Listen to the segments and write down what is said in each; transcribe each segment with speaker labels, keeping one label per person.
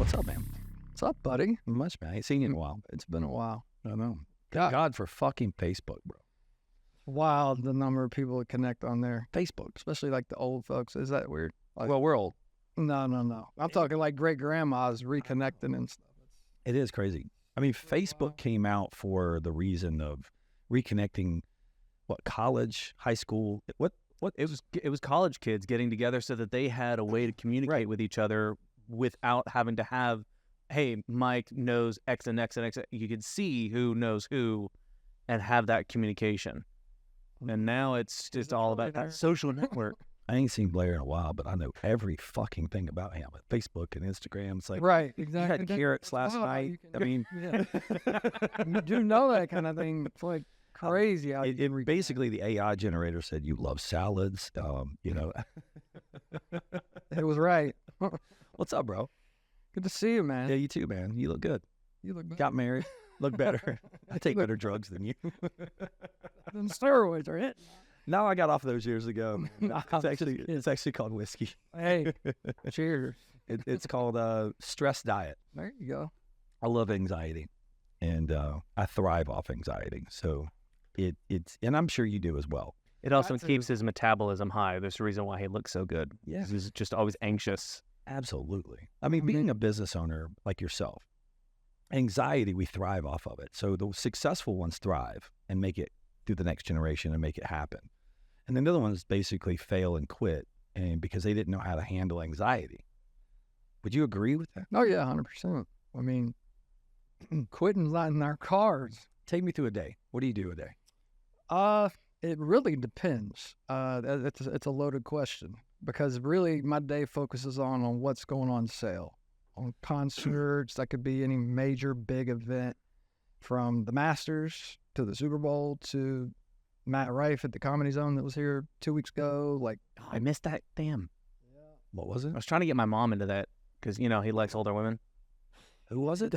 Speaker 1: What's up, man?
Speaker 2: What's up, buddy?
Speaker 1: Not much, man. I ain't seen you in a while.
Speaker 2: It's been a while.
Speaker 1: I know. Thank God for fucking Facebook, bro.
Speaker 2: Wild the number of people that connect on there,
Speaker 1: Facebook.
Speaker 2: especially like the old folks. Is that weird? Like,
Speaker 1: Well, we're old.
Speaker 2: no. I'm talking like great grandmas reconnecting and stuff.
Speaker 1: It is crazy. I mean, Facebook came out for the reason of reconnecting. What, college, high school? What?
Speaker 3: It was college kids getting together so that they had a way to communicate with each other without having to have, hey, Mike knows X and X and X. You could see who knows who and have that communication. And now it's just all about that social network.
Speaker 1: I ain't seen Blair in a while, but I know every fucking thing about him. Facebook and Instagram. It's like,
Speaker 2: Right,
Speaker 1: you
Speaker 2: exactly.
Speaker 1: had carrots last night. I mean,
Speaker 2: Yeah. You do know that kind of thing. It's like crazy. How you can reconnect.
Speaker 1: basically the AI generator said you love salads. You know,
Speaker 2: It was right.
Speaker 1: what's up, bro?
Speaker 2: Good to see you, man.
Speaker 1: Yeah, you too, man. You look good.
Speaker 2: You look better
Speaker 1: Got married. Look better. I take better drugs than you.
Speaker 2: than steroids are it.
Speaker 1: No, I got off those years ago.
Speaker 2: No,
Speaker 1: It's actually called whiskey.
Speaker 2: Hey, cheers.
Speaker 1: It's called stress diet.
Speaker 2: There you go.
Speaker 1: I love anxiety, and I thrive off anxiety. So it's and I'm sure you do as well.
Speaker 3: It also
Speaker 2: That's
Speaker 3: keeps his metabolism high. There's a reason why he looks so good.
Speaker 1: Yeah.
Speaker 3: He's just always anxious.
Speaker 1: Absolutely. I mean, being a business owner like yourself, anxiety, we thrive off of it. So the successful ones thrive and make it through the next generation and make it happen. And then the other ones basically fail and quit, and because they didn't know how to handle anxiety. Would you agree with that?
Speaker 2: Oh, yeah, 100%. I mean, quitting's not in our cards.
Speaker 1: Take me through a day. What do you do a day?
Speaker 2: It really depends. It's a loaded question because really my day focuses on what's going on sale, on concerts. That could be any major big event, from the Masters to the Super Bowl to Matt Rife at the Comedy Zone that was here 2 weeks ago. Like,
Speaker 3: Oh, I missed that. Damn.
Speaker 1: What was it?
Speaker 3: I was trying to get my mom into that because, you know, he likes older women.
Speaker 1: Who was it?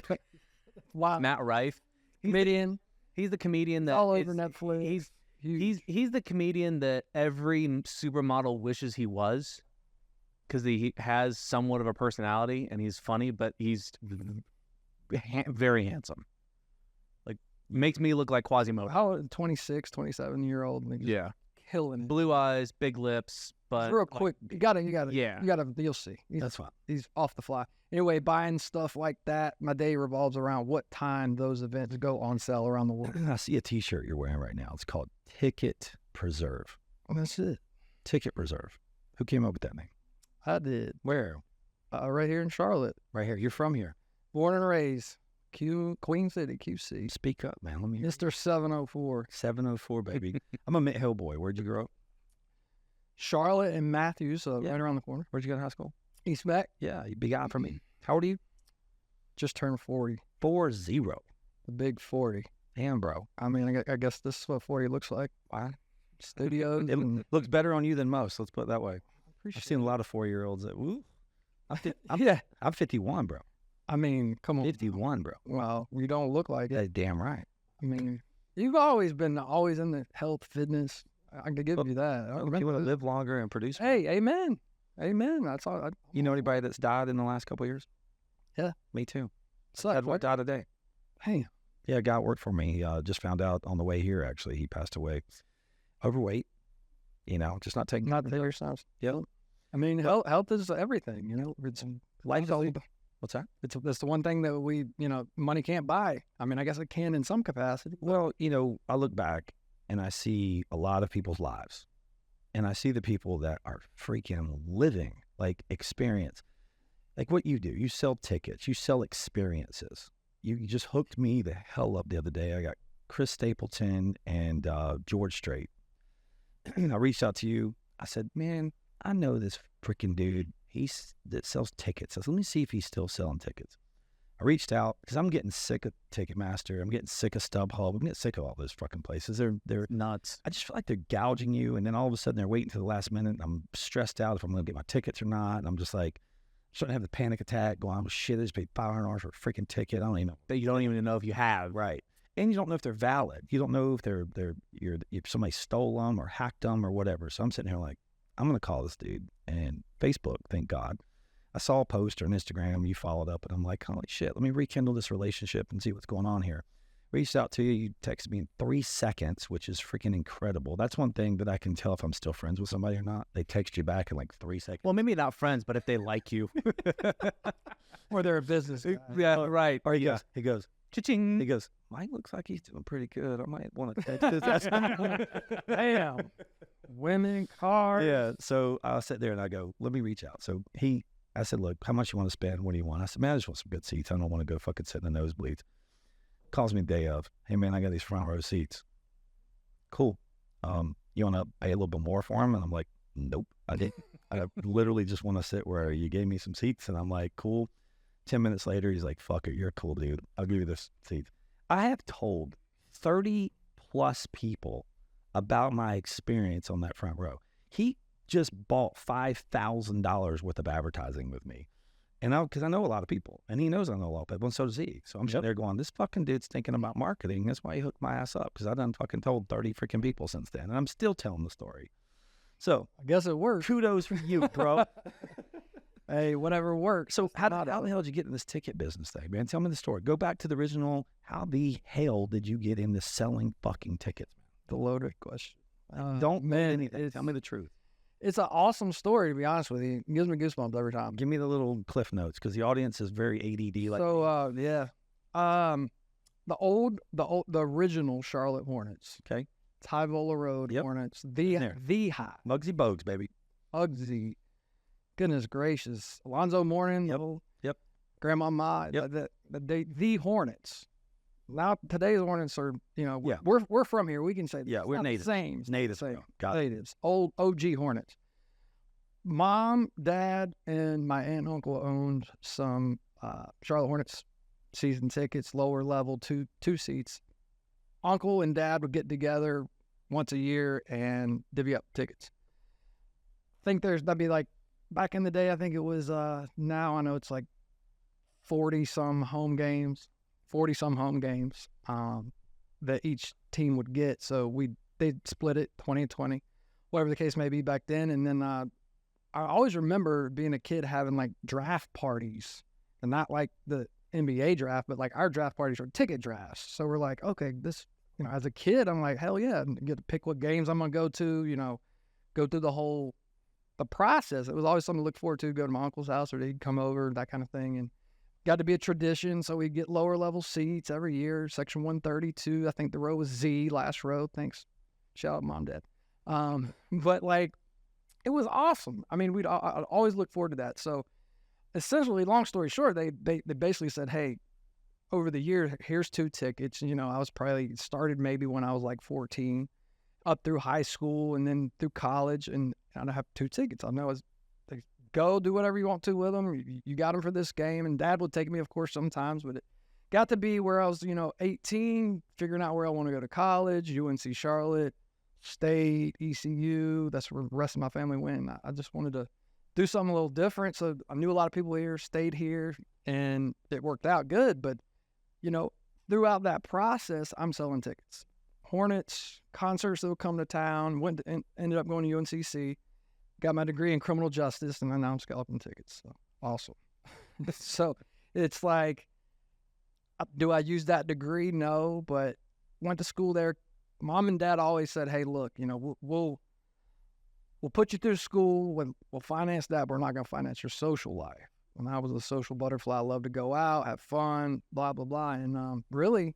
Speaker 2: wow,
Speaker 3: Matt Rife.
Speaker 2: comedian,
Speaker 3: He's the comedian that
Speaker 2: all over
Speaker 3: it's-
Speaker 2: Netflix.
Speaker 3: He's the comedian that every supermodel wishes he was, because he has somewhat of a personality and he's funny, but he's very handsome. Like, makes me look like Quasimodo.
Speaker 2: how 26, 27-year-old. And just
Speaker 3: Yeah,
Speaker 2: killing it.
Speaker 3: blue eyes, big lips, but
Speaker 2: Real
Speaker 3: like,
Speaker 2: quick, you gotta,
Speaker 3: Yeah.
Speaker 2: you'll see.
Speaker 1: That's fine.
Speaker 2: He's off the fly. Anyway, buying stuff like that, my day revolves around what time those events go on sale around the world.
Speaker 1: I see a T-shirt you're wearing right now. It's called Ticket Preserve.
Speaker 2: And that's it.
Speaker 1: Ticket Preserve. Who came up with that name?
Speaker 2: I did.
Speaker 1: Where?
Speaker 2: Right here in Charlotte.
Speaker 1: Right here. You're from here.
Speaker 2: Born and raised. Queen City, QC.
Speaker 1: Speak up, man. Let me hear.
Speaker 2: Mr. 704.
Speaker 1: 704, baby. I'm a Mint Hill boy. Where'd you grow up?
Speaker 2: Charlotte and Matthews, so
Speaker 1: Yeah.
Speaker 2: right around the corner.
Speaker 1: Where'd you go to high school?
Speaker 2: East Beck,
Speaker 1: Yeah, you big eye for me. How old are you?
Speaker 2: just turned 40.
Speaker 1: 40.
Speaker 2: The big 40.
Speaker 1: Damn, bro.
Speaker 2: I mean, I guess this is what 40 looks like.
Speaker 1: Wow.
Speaker 2: Studios.
Speaker 1: It
Speaker 2: and
Speaker 1: looks better on you than most. Let's put it that way.
Speaker 2: appreciate
Speaker 1: I've seen a lot of 4-year-olds that, woo. I'm
Speaker 2: yeah.
Speaker 1: 51, bro.
Speaker 2: I mean, come on.
Speaker 1: 51, bro.
Speaker 2: Well, you don't look like it.
Speaker 1: Yeah, damn right.
Speaker 2: I mean, you've always been in the health, fitness. I could give you that. I
Speaker 1: You
Speaker 2: remember
Speaker 1: want to
Speaker 2: this.
Speaker 1: live longer and produce?
Speaker 2: Hey, amen. Amen. That's all.
Speaker 1: You know anybody that's died in the last couple of years?
Speaker 2: Yeah.
Speaker 1: Me too.
Speaker 2: Sucks,
Speaker 1: Had one
Speaker 2: right?
Speaker 1: die today.
Speaker 2: Hey,
Speaker 1: Yeah, a guy worked for me. He just found out on the way here, actually. He passed away. Overweight, just not taking
Speaker 2: not the your sounds.
Speaker 1: Yeah.
Speaker 2: I mean, health is everything. It's
Speaker 1: Life's all about. What's that?
Speaker 2: It's the one thing that we, money can't buy. I mean, I guess it can in some capacity.
Speaker 1: Well, I look back and I see a lot of people's lives, and I see the people that are freaking living like experience, like what you do. You sell tickets, you sell experiences. You just hooked me the hell up the other day. I got Chris Stapleton and George Strait. I reached out to you. I said, man, I know this freaking dude. That sells tickets. I said, let me see if he's still selling tickets. I reached out because I'm getting sick of Ticketmaster. I'm getting sick of StubHub. I'm getting sick of all those fucking places. They're
Speaker 3: nuts.
Speaker 1: I just feel like they're gouging you, and then all of a sudden they're waiting to the last minute. I'm stressed out if I'm going to get my tickets or not. And I'm just like, starting to have the panic attack going, oh, shit, I just paid $500 for a freaking ticket. I don't even know.
Speaker 3: That you don't even know if you have.
Speaker 1: Right. And you don't know if they're valid. You don't know if if somebody stole them or hacked them or whatever. So I'm sitting here like, I'm going to call this dude. And Facebook, thank God, I saw a post or an Instagram, you followed up, and I'm like, holy shit, let me rekindle this relationship and see what's going on here. Reached out to you, you texted me in 3 seconds, which is freaking incredible. That's one thing that I can tell if I'm still friends with somebody or not. They text you back in like 3 seconds.
Speaker 3: Well, maybe not friends, but if they like you.
Speaker 2: Or they're a business guy.
Speaker 3: Yeah, right.
Speaker 1: Or he goes,
Speaker 3: Cha-ching.
Speaker 1: he goes, Mike looks like he's doing pretty good. I might want to text his ass.
Speaker 2: Damn. Women, cars.
Speaker 1: Yeah. So I sit there and I go, let me reach out. So I said, look, how much you want to spend? What do you want? I said, man, I just want some good seats. I don't want to go fucking sit in the nosebleeds. Calls me the day of, hey man, I got these front row seats. Cool. You want to pay a little bit more for them? And I'm like, nope, I didn't. I literally just want to sit where you gave me some seats. And I'm like, cool. 10 minutes later, he's like, fuck it, you're a cool dude. I'll give you this seat. I have told 30 plus people about my experience on that front row. He just bought $5,000 worth of advertising with me. And because I know a lot of people, and he knows I know a lot of people, and so does he. So I'm sitting there going, this fucking dude's thinking about marketing. That's why he hooked my ass up, because I done fucking told 30 freaking people since then, and I'm still telling the story. So
Speaker 2: I guess it works.
Speaker 1: kudos for you, bro.
Speaker 2: Hey, whatever works.
Speaker 1: So how the hell did you get in this ticket business thing, man? Tell me the story. Go back to the original. How the hell did you get into selling fucking tickets?
Speaker 2: The loaded question.
Speaker 1: Don't
Speaker 2: man,
Speaker 1: anything. Tell me the truth.
Speaker 2: It's an awesome story, to be honest with you. It gives me goosebumps every time.
Speaker 1: Give me the little cliff notes, because the audience is very ADD. Like
Speaker 2: The original Charlotte Hornets.
Speaker 1: Okay.
Speaker 2: Tyvola Road
Speaker 1: Yep.
Speaker 2: Hornets. The high.
Speaker 1: Muggsy Bogues, baby.
Speaker 2: Uggsy. Goodness gracious. Alonzo Mourning.
Speaker 1: Yep.
Speaker 2: Little
Speaker 1: Yep.
Speaker 2: Grandma Ma.
Speaker 1: Yep.
Speaker 2: The Hornets. Now today's Hornets are,
Speaker 1: Yeah.
Speaker 2: we're from here. We can say
Speaker 1: Yeah,
Speaker 2: it's
Speaker 1: we're
Speaker 2: not the
Speaker 1: natives.
Speaker 2: Same.
Speaker 1: It's natives,
Speaker 2: Same.
Speaker 1: bro. Got it.
Speaker 2: Natives. Old OG Hornets. Mom, Dad, and my aunt and uncle owned some Charlotte Hornets season tickets, lower level, two seats. Uncle and Dad would get together once a year and divvy up tickets. I think that'd be like, back in the day, I think it was, now I know it's like 40-some home games that each team would get. So they'd split it 20-20, whatever the case may be back then. And then I always remember being a kid having like draft parties, and not like the NBA draft, but like our draft parties were ticket drafts. So we're like, okay, this, as a kid, I'm like, hell yeah, and get to pick what games I'm going to go to, go through the process. It was always something to look forward to, go to my uncle's house, or he'd come over, that kind of thing. And got to be a tradition. So we'd get lower level seats every year, section 132. I think the row was Z, last row. Thanks. Shout out Mom, Dad. But like, it was awesome. I mean, I'd always look forward to that. So essentially, long story short, they basically said, hey, over the year, here's 2 tickets. I was probably started maybe when I was like 14, up through high school and then through college, and I have 2 tickets. I know they go do whatever you want to with them. You got them for this game, and Dad would take me, of course, sometimes. But it got to be where I was, 18, figuring out where I want to go to college, UNC Charlotte, State, ECU. That's where the rest of my family went. I just wanted to do something a little different. So I knew a lot of people here, stayed here, and it worked out good. But, throughout that process, I'm selling tickets. Hornets, concerts that would come to town, ended up going to UNCC, got my degree in criminal justice, and then now I'm scalping tickets. So awesome. So it's like, do I use that degree? No, but went to school there. Mom and Dad always said, hey, look, we'll put you through school, we'll finance that, but we're not going to finance your social life. And I was a social butterfly. I love to go out, have fun, blah, blah, blah. And really,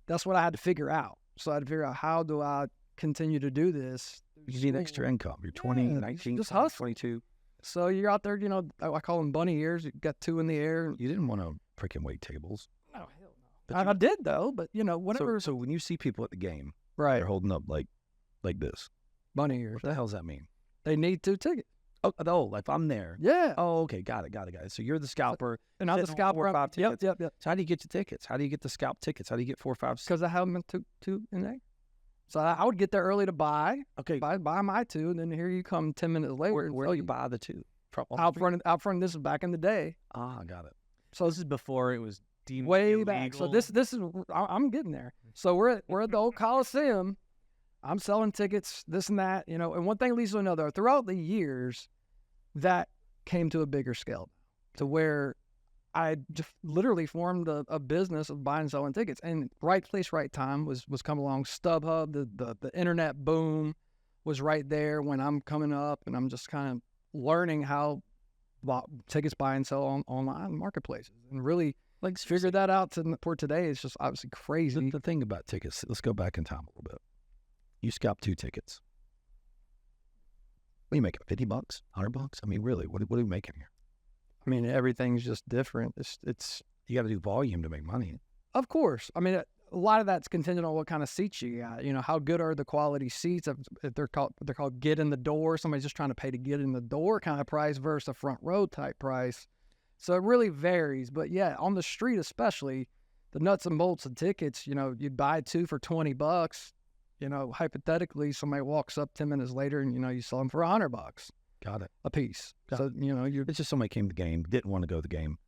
Speaker 2: that's what I had to figure out. So I had to figure out, how do I continue to do this?
Speaker 1: You need extra income. You're 20,
Speaker 2: Yeah,
Speaker 1: 19,
Speaker 2: just hustle.
Speaker 1: 22.
Speaker 2: So you're out there, I call them bunny ears. You got 2 in the air.
Speaker 1: You didn't want to freaking wait tables.
Speaker 2: No, hell no.
Speaker 1: But
Speaker 2: I did, though, but, whatever.
Speaker 1: So when you see people at the game,
Speaker 2: Right.
Speaker 1: they're holding up like this.
Speaker 2: Bunny ears.
Speaker 1: What the hell does that mean?
Speaker 2: They need 2 tickets.
Speaker 1: Oh, like if I'm there.
Speaker 2: Yeah.
Speaker 1: Oh, okay. Got it. So you're the scalper.
Speaker 2: And I'm the
Speaker 1: sitting on 4 or
Speaker 2: scalper.
Speaker 1: 5 tickets.
Speaker 2: Yep.
Speaker 1: So how do you get your tickets? How do you get the scalp tickets? How do you get 4, 5, 6?
Speaker 2: Because I have them in two in there. So I would get there early to buy
Speaker 1: Okay.
Speaker 2: my 2, and then here you come 10 minutes later.
Speaker 1: Where do you buy the 2?
Speaker 2: Out front. This is back in the day.
Speaker 1: Ah, got it.
Speaker 2: So
Speaker 3: This is before it was deemed
Speaker 2: way
Speaker 3: illegal.
Speaker 2: back. So this is I'm getting there. So we're at the old Coliseum. I'm selling tickets, this and that, And one thing leads to another. Throughout the years, that came to a bigger scale. to where I just literally formed a business of buying and selling tickets. And right place, right time was coming along. StubHub, the internet boom was right there when I'm coming up, and I'm just kind of learning how tickets buy and sell on online marketplaces, and really
Speaker 1: Like
Speaker 2: figured that out for today. It's just obviously crazy.
Speaker 1: The thing about tickets, let's go back in time a little bit. You scalp 2 tickets. What are you making, $50, $100? I mean, really, what are we making here?
Speaker 2: I mean, everything's just different. It's
Speaker 1: You got to do volume to make money.
Speaker 2: Of course. I mean, a lot of that's contingent on what kind of seats you got. You know, how good are the quality seats? If they're called get in the door. Somebody's just trying to pay to get in the door kind of price versus a front row type price. So it really varies. But yeah, on the street especially, the nuts and bolts of tickets, you know, you'd buy 2 for $20. You know, hypothetically, somebody walks up 10 minutes later and, you know, you sell them for $100
Speaker 1: Got it.
Speaker 2: a piece.
Speaker 1: Got
Speaker 2: So, you know,
Speaker 1: It's just somebody came to the game, didn't want to go to the game,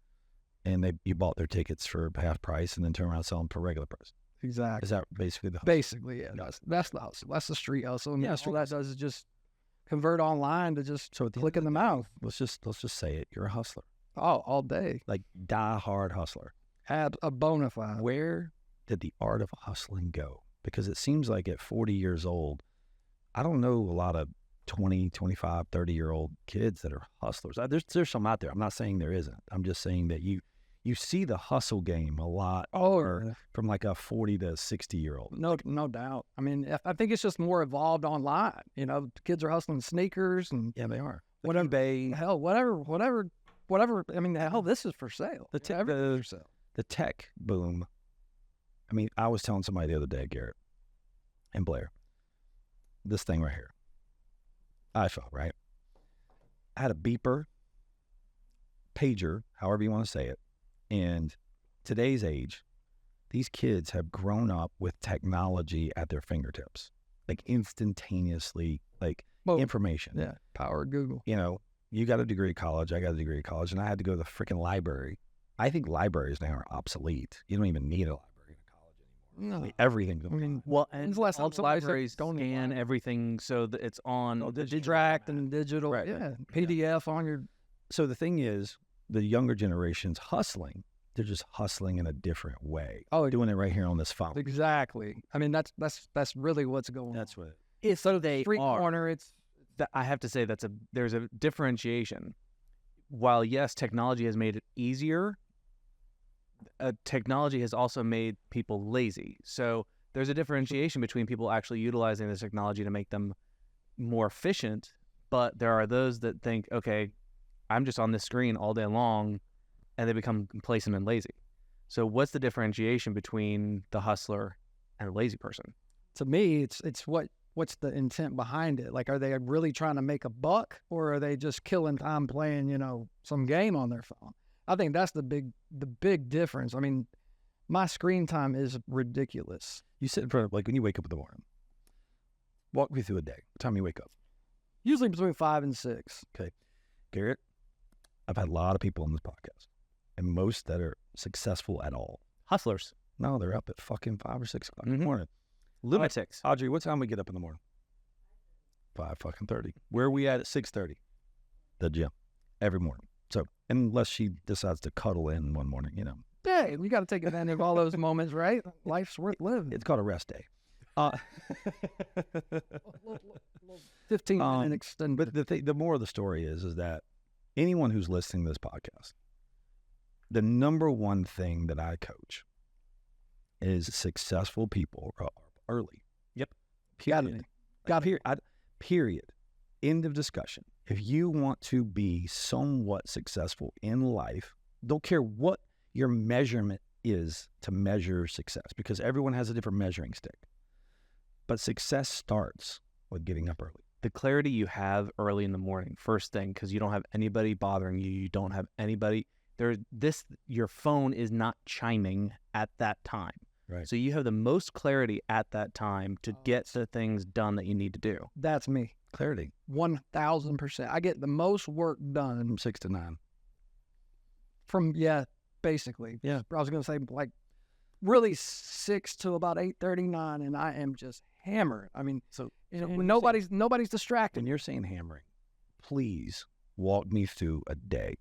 Speaker 1: and you bought their tickets for half price and then turn around and sell them for regular price.
Speaker 2: exactly.
Speaker 1: Is that basically the hustle?
Speaker 2: Basically, yeah. That's the hustle. That's the street hustle. And
Speaker 1: Yeah,
Speaker 2: all
Speaker 1: street
Speaker 2: that does is just convert online to just
Speaker 1: So at the
Speaker 2: click in
Speaker 1: end
Speaker 2: the
Speaker 1: of
Speaker 2: mouth.
Speaker 1: let's just say it. You're a hustler,
Speaker 2: All day.
Speaker 1: like die-hard hustler.
Speaker 2: Add a bona fide.
Speaker 1: Where did the art of hustling go? Because it seems like at 40 years old, I don't know a lot of 20, 25, 30-year-old kids that are hustlers. There's some out there. I'm not saying there isn't. I'm just saying that you see the hustle game a lot from like a 40 to 60-year-old.
Speaker 2: No doubt. I mean, I think it's just more evolved online. You know, kids are hustling sneakers and
Speaker 1: Yeah, they are.
Speaker 2: whatever.
Speaker 1: eBay.
Speaker 2: Hell, whatever. I mean, hell, this is for sale. Everything's for sale.
Speaker 1: The tech boom. I mean, I was telling somebody the other day, Garrett and Blair, this thing right here, iPhone, right? I had a beeper, pager, however you want to say it. And today's age, these kids have grown up with technology at their fingertips, like instantaneously, like information.
Speaker 2: Yeah, power of Google.
Speaker 1: You know, you got a degree at college, I got a degree at college, and I had to go to the freaking library. I think libraries now are obsolete. You don't even need a library in college anymore.
Speaker 2: No.
Speaker 1: I mean, everything's
Speaker 2: I mean,
Speaker 3: Well,
Speaker 2: when's
Speaker 3: and
Speaker 2: the last time
Speaker 3: all the
Speaker 2: somebody said
Speaker 3: libraries
Speaker 2: don't
Speaker 3: scan
Speaker 2: lie?
Speaker 3: everything so that it's on
Speaker 2: Digitract and digital.
Speaker 1: Right,
Speaker 2: Yeah,
Speaker 1: right.
Speaker 2: PDF on your.
Speaker 1: So the thing is, the younger generation's hustling. They're just hustling in a different way.
Speaker 2: Oh,
Speaker 1: Doing it right here on this phone.
Speaker 2: exactly. I mean, that's really what's going on.
Speaker 1: That's what.
Speaker 3: if they
Speaker 2: Street
Speaker 3: are.
Speaker 2: corner. It's
Speaker 3: I have to say there's a differentiation. While yes, technology has made it easier, technology has also made people lazy. So there's a differentiation between people actually utilizing the technology to make them more efficient, but there are those that think, okay, I'm just on this screen all day long, and they become complacent and lazy. So what's the differentiation between the hustler and the lazy person?
Speaker 2: to me, it's what's the intent behind it? Like, are they really trying to make a buck, or are they just killing time playing, some game on their phone? I think that's the big difference. I mean, my screen time is ridiculous.
Speaker 1: You sit in front of, like, when you wake up in the morning, walk me through a day. What time you wake up?
Speaker 2: Usually between 5 and 6.
Speaker 1: Garrett, I've had a lot of people on this podcast, and most that are successful at all.
Speaker 3: Hustlers.
Speaker 1: No, they're up at fucking 5 or 6 o'clock in the morning.
Speaker 3: Lunatics.
Speaker 1: Audrey, what time we get up in the morning? 5:30. Where are we at 6:30? The gym. Every morning. So, unless she decides to cuddle in one morning,
Speaker 2: Yeah, you got to take advantage of all those moments, right? Life's worth living.
Speaker 1: It's called a rest day.
Speaker 2: 15-minute extended.
Speaker 1: But the moral of the story is that anyone who's listening to this podcast, the number one thing that I coach is successful people are early.
Speaker 3: Yep.
Speaker 1: Period. Period. End of discussion. If you want to be somewhat successful in life, don't care what your measurement is to measure success, because everyone has a different measuring stick. But success starts with getting up early.
Speaker 3: The clarity you have early in the morning, first thing, because you don't have anybody bothering you. You don't have anybody your phone is not chiming at that time.
Speaker 1: Right.
Speaker 3: So you have the most clarity at that time to get the things done that you need to do.
Speaker 2: That's me.
Speaker 1: Clarity.
Speaker 2: 1,000%. I get the most work done
Speaker 1: From 6 to 9.
Speaker 2: basically.
Speaker 1: Yeah.
Speaker 2: I was going to say, like, really 6 to about 8:39, and I am just hammered. I mean,
Speaker 1: So
Speaker 2: when nobody's distracted.
Speaker 1: when you're saying hammering, please walk me through a day.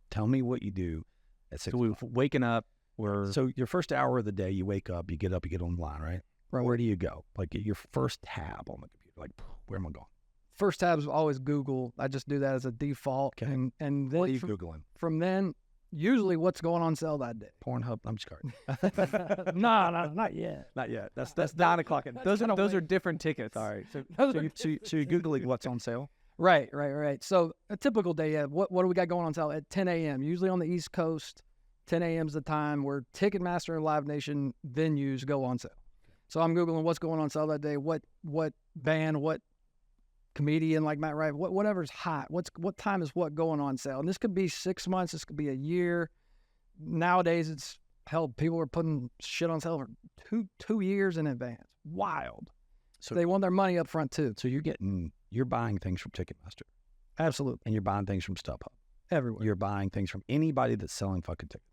Speaker 1: Tell me what you do at 6
Speaker 3: So we're
Speaker 1: o'clock.
Speaker 3: waking up. We're
Speaker 1: So your first hour of the day, you wake up, you get online, right?
Speaker 2: Right.
Speaker 1: Where do you go? Like your first tab on the computer. Like, where am I going?
Speaker 2: First tab is always Google. I just do that as a default.
Speaker 1: Okay.
Speaker 2: And then
Speaker 1: What are you Googling?
Speaker 2: from then, usually what's going on sale that day.
Speaker 1: Pornhub? I'm just kidding.
Speaker 2: No, not yet.
Speaker 1: Not yet. That's 9 o'clock at night.
Speaker 3: those are different tickets.
Speaker 1: All right. So you're Googling what's on sale?
Speaker 2: Right. So a typical day, what do we got going on sale at 10 a.m.? Usually on the East Coast, 10 a.m. is the time where Ticketmaster and Live Nation venues go on sale. So I'm Googling what's going on sale that day, what band, what comedian like Matt Wright, whatever's hot, what time is what going on sale. And this could be 6 months, this could be a year. Nowadays, it's hell, people are putting shit on sale for 2 years in advance. Wild. So they want their money up front too.
Speaker 1: So you're buying things from Ticketmaster.
Speaker 2: Absolutely.
Speaker 1: And you're buying things from StubHub.
Speaker 2: Everywhere.
Speaker 1: You're buying things from anybody that's selling fucking tickets.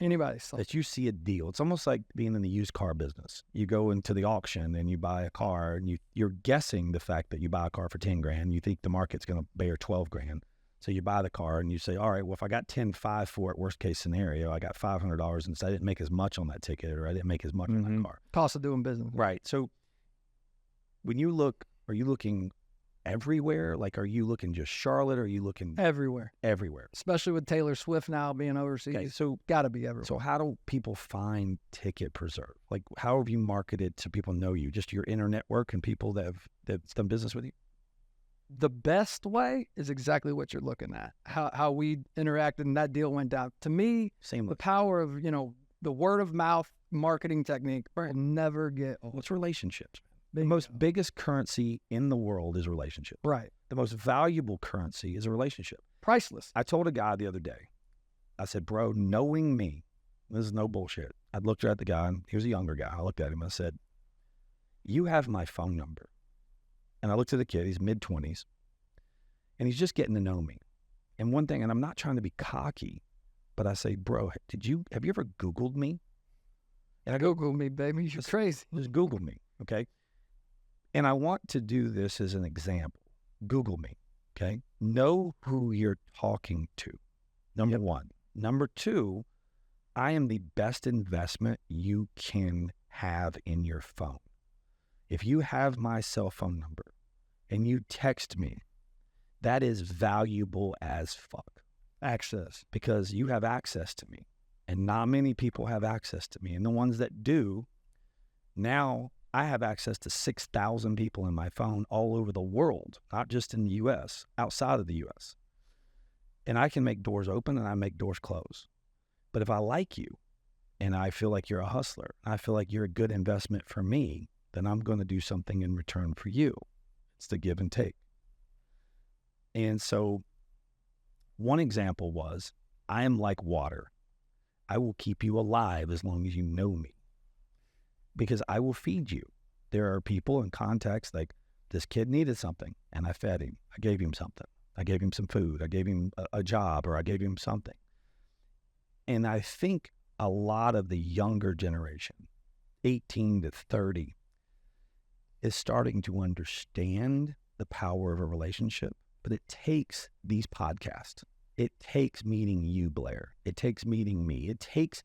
Speaker 2: Anybody. So.
Speaker 1: That you see a deal. It's almost like being in the used car business. You go into the auction and you buy a car and you're guessing the fact that you buy a car for 10 grand. You think the market's going to bear 12 grand. So you buy the car and you say, all right, well, if I got 10.5 for it, worst case scenario, I got $500 and so I didn't make as much on that ticket or I didn't make as much on that car.
Speaker 2: Cost of doing business.
Speaker 1: Right. So when you look, are you looking everywhere? Like, are you looking just Charlotte? Or are you looking
Speaker 2: everywhere?
Speaker 1: Especially
Speaker 2: with Taylor Swift now being overseas.
Speaker 1: Okay, so
Speaker 2: got to be everywhere.
Speaker 1: So how do people find Ticket Preserve? Like, how have you marketed so people know you? Just your inner network and people that's done business with you?
Speaker 2: The best way is exactly what you're looking at. How we interacted and that deal went down. To me, the power of the word of mouth marketing technique will never get old.
Speaker 1: What's relationships? The biggest currency in the world is relationship.
Speaker 2: Right.
Speaker 1: The most valuable currency is a relationship.
Speaker 2: Priceless.
Speaker 1: I told a guy the other day, I said, bro, knowing me, this is no bullshit. I looked at the guy, and he was a younger guy. I looked at him and I said, you have my phone number. And I looked at the kid, he's mid-20s, and he's just getting to know me. And one thing, and I'm not trying to be cocky, but I say, bro, have you ever Googled me? And I go,
Speaker 2: Google me, baby. You're crazy.
Speaker 1: Just Google me, okay? And I want to do this as an example. Google me, okay? Know who you're talking to, number one. Number two, I am the best investment you can have in your phone. If you have my cell phone number and you text me, that is valuable as fuck.
Speaker 2: Access.
Speaker 1: Because you have access to me. And not many people have access to me. And the ones that do, now I have access to 6,000 people in my phone all over the world, not just in the U.S., outside of the U.S. And I can make doors open and I make doors close. But if I like you and I feel like you're a hustler, I feel like you're a good investment for me, then I'm going to do something in return for you. It's the give and take. And so one example was, I am like water. I will keep you alive as long as you know me, because I will feed you. There are people in context like, this kid needed something and I fed him. I gave him something. I gave him some food. I gave him a job, or I gave him something. And I think a lot of the younger generation, 18 to 30, is starting to understand the power of a relationship. But it takes these podcasts. It takes meeting you, Blair. It takes meeting me. It takes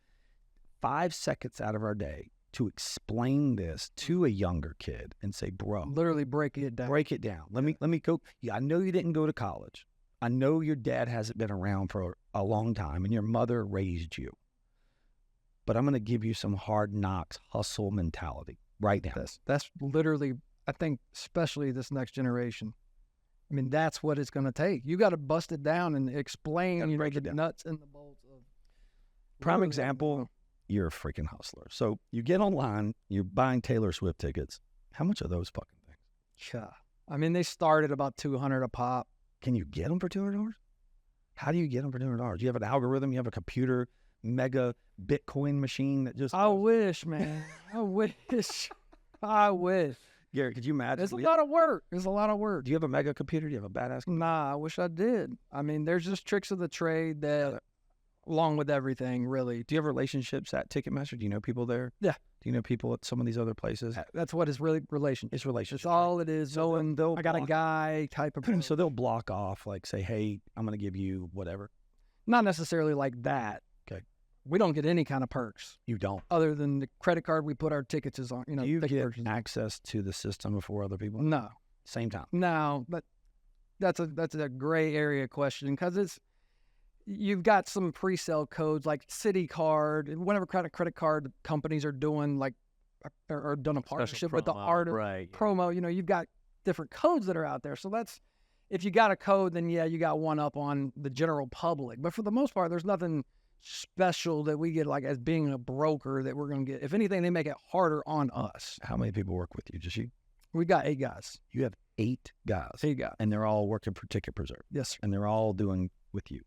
Speaker 1: 5 seconds out of our day to explain this to a younger kid and say, bro,
Speaker 2: literally break it down.
Speaker 1: Break it down. Let me go. Yeah, I know you didn't go to college. I know your dad hasn't been around for a long time and your mother raised you. But I'm going to give you some hard knocks, hustle mentality right now.
Speaker 2: That's literally, I think, especially this next generation. I mean, that's what it's going to take. You got to bust it down and explain, the nuts and the bolts of.
Speaker 1: Prime example, you're a freaking hustler. So you get online, you're buying Taylor Swift tickets. How much are those fucking things?
Speaker 2: Yeah. I mean, they start at about $200 a pop.
Speaker 1: Can you get them for $200? How do you get them for $200? You have an algorithm, you have a computer, mega Bitcoin machine that just.
Speaker 2: I wish, man. I wish.
Speaker 1: Gary, could you imagine?
Speaker 2: It's a lot of work.
Speaker 1: Do you have a mega computer? Do you have a badass computer?
Speaker 2: Nah, I wish I did. I mean, there's just tricks of the trade that, along with everything, really.
Speaker 1: Do you have relationships at Ticketmaster? Do you know people there?
Speaker 2: Yeah.
Speaker 1: Do you know people at some of these other places?
Speaker 2: That's what is really relationship.
Speaker 1: It's relationship.
Speaker 2: That's all it is.
Speaker 1: So
Speaker 2: I got a guy type of.
Speaker 1: So they'll block off, like say, hey, I'm going to give you whatever.
Speaker 2: Not necessarily like that.
Speaker 1: Okay.
Speaker 2: We don't get any kind of perks
Speaker 1: You don't.
Speaker 2: other than the credit card we put our tickets is on. You know,
Speaker 1: Do you
Speaker 2: ticket
Speaker 1: get
Speaker 2: purchases.
Speaker 1: access to the system before other people?
Speaker 2: No,
Speaker 1: Same time.
Speaker 2: no, but that's a gray area question because you've got some pre-sale codes like City Card and whatever credit card companies are doing, like or done a partnership with the art
Speaker 3: right?
Speaker 2: promo. You know, you've got different codes that are out there. So that's, if you got a code, then yeah, you got one up on the general public. But for the most part, there's nothing special that we get like as being a broker that we're going to get. If anything, they make it harder on us.
Speaker 1: How many people work with you? Just you?
Speaker 2: We got 8 guys.
Speaker 1: You have 8 guys.
Speaker 2: 8 guys.
Speaker 1: And they're all working for Ticket Preserve.
Speaker 2: Yes, sir.
Speaker 1: And they're all doing with you. Do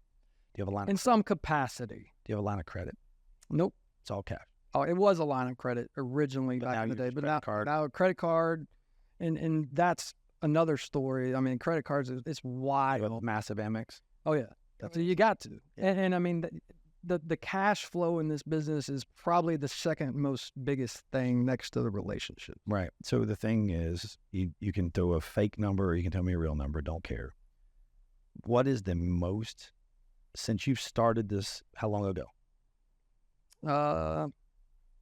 Speaker 1: you have a line?
Speaker 2: In some capacity.
Speaker 1: Do you have a line of credit?
Speaker 2: Nope.
Speaker 1: It's all cash.
Speaker 2: Oh, it was a line of credit originally
Speaker 1: But
Speaker 2: back
Speaker 1: now
Speaker 2: in the
Speaker 1: you
Speaker 2: day,
Speaker 1: use
Speaker 2: but
Speaker 1: credit
Speaker 2: now
Speaker 1: card.
Speaker 2: credit card, and that's another story. I mean, credit cards it's
Speaker 1: You have
Speaker 2: wild.
Speaker 1: massive Amex.
Speaker 2: Oh yeah,
Speaker 1: That's
Speaker 2: so you got to,
Speaker 1: Yeah.
Speaker 2: and I mean the cash flow in this business is probably the second most biggest thing next to the relationship.
Speaker 1: Right. So the thing is, you can throw a fake number or you can tell me a real number. Don't care. What is the most, since you've started this, how long ago?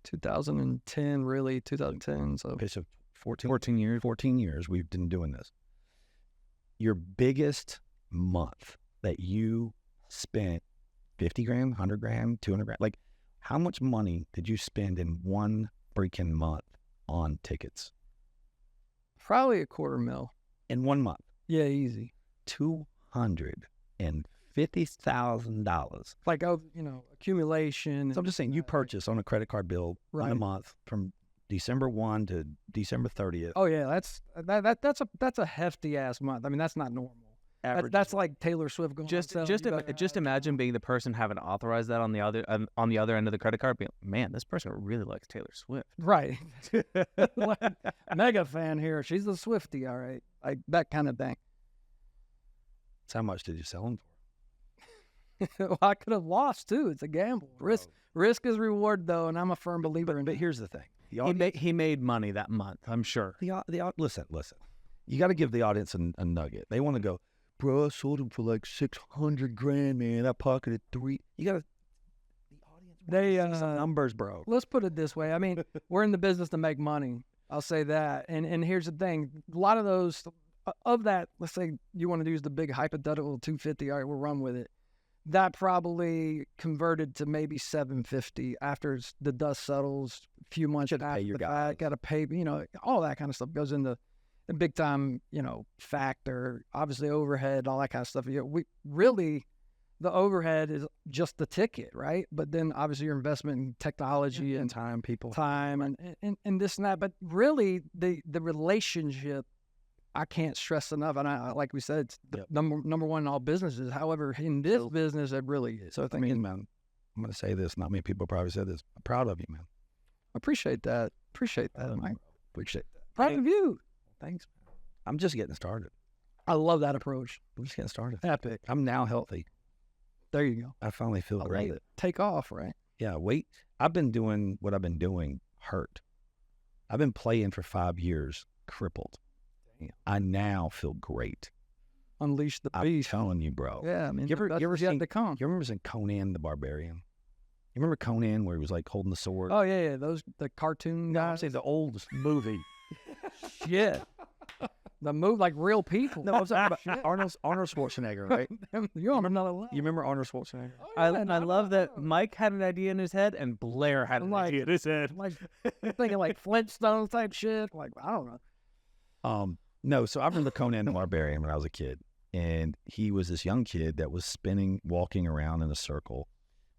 Speaker 2: 2010, really 2010. So
Speaker 1: Okay, so
Speaker 3: 14 years.
Speaker 1: 14 years we've been doing this. Your biggest month that you spent 50 grand, 100 grand, 200 grand, like how much money did you spend in one freaking month on tickets?
Speaker 2: probably $250,000.
Speaker 1: In 1 month,
Speaker 2: Yeah, easy.
Speaker 1: $250,000.
Speaker 2: Like accumulation.
Speaker 1: So I'm just saying, you purchase on a credit card bill in a
Speaker 2: Right.
Speaker 1: month from December 1 to December 30th.
Speaker 2: Oh yeah, that's a hefty ass month. I mean, that's not normal. That's like Taylor Swift going.
Speaker 3: Just
Speaker 2: on sale.
Speaker 3: just
Speaker 2: You
Speaker 3: im-
Speaker 2: better
Speaker 3: just
Speaker 2: have it.
Speaker 3: imagine being the person having authorized that on the other end of the credit card. Being, man, this person really likes Taylor Swift.
Speaker 2: Right. Like, mega fan here. She's a Swiftie, all right. Like that kind of thing.
Speaker 1: So how much did you sell them for?
Speaker 2: Well, I could have lost too. It's a gamble. Risk is reward though, and I'm a firm believer in
Speaker 1: But
Speaker 2: that.
Speaker 1: here's the thing. The
Speaker 3: He
Speaker 1: audience,
Speaker 3: made he made money that month, I'm sure.
Speaker 1: listen. You got to give the audience a nugget. They want to go, bro, I sold them for like 600 grand, man. I pocketed 3. You got to, the audience
Speaker 2: They,
Speaker 1: wants to see some numbers, bro.
Speaker 2: Let's put it this way. I mean, we're in the business to make money. I'll say that. And here's the thing. A lot of those, of that, let's say you want to use the big hypothetical 250. All right, we'll run with it. That probably converted to maybe 750 after the dust settles, a few months
Speaker 1: Should pay
Speaker 2: after
Speaker 1: your
Speaker 2: the
Speaker 1: guys.
Speaker 2: fact. Got to pay, all that kind of stuff goes into the big time, factor. Obviously overhead, all that kind of stuff. We really, the overhead is just the ticket, right? But then obviously your investment in technology and
Speaker 1: time, people.
Speaker 2: time and this and that. But really, the relationship, I can't stress enough. And like we said, it's the
Speaker 1: Yep.
Speaker 2: number one in all businesses. However, in this business, it really is.
Speaker 1: So thinking, man, I'm going to say this. Not many people probably said this. I'm proud of you, man.
Speaker 2: Appreciate that. Appreciate that,
Speaker 1: Proud of you,
Speaker 2: Mike.
Speaker 1: bro. Appreciate that.
Speaker 2: Proud of you.
Speaker 1: Thanks, man. I'm just getting started.
Speaker 2: I love that approach.
Speaker 1: I'm just getting started.
Speaker 2: Epic.
Speaker 1: I'm now healthy.
Speaker 2: There you go.
Speaker 1: I finally feel
Speaker 2: I love
Speaker 1: great.
Speaker 2: it. Take off, right?
Speaker 1: Yeah, I've been doing what I've been doing hurt. I've been playing for 5 years, crippled.
Speaker 2: Damn.
Speaker 1: I now feel great.
Speaker 2: Unleash the
Speaker 1: I'm
Speaker 2: beast.
Speaker 1: telling you, bro.
Speaker 2: Yeah, I mean,
Speaker 1: You ever
Speaker 2: that's
Speaker 1: seen-
Speaker 2: yet to come.
Speaker 1: You remember seeing Conan the Barbarian? You remember Conan where he was like holding the sword?
Speaker 2: Oh yeah, the cartoon
Speaker 1: I'm
Speaker 2: guys.
Speaker 1: saying the old movie.
Speaker 2: Shit. The move like real people.
Speaker 1: No, I'm talking about Arnold Schwarzenegger, right?
Speaker 2: You're on another level.
Speaker 1: You remember Arnold Schwarzenegger?
Speaker 3: I love that Mike had an idea in his head and Blair had an
Speaker 2: Like-
Speaker 3: idea in his head.
Speaker 2: Like thinking like Flintstones type shit. Like I don't know.
Speaker 1: No, so I remember Conan the Barbarian when I was a kid, and he was this young kid that was walking around in a circle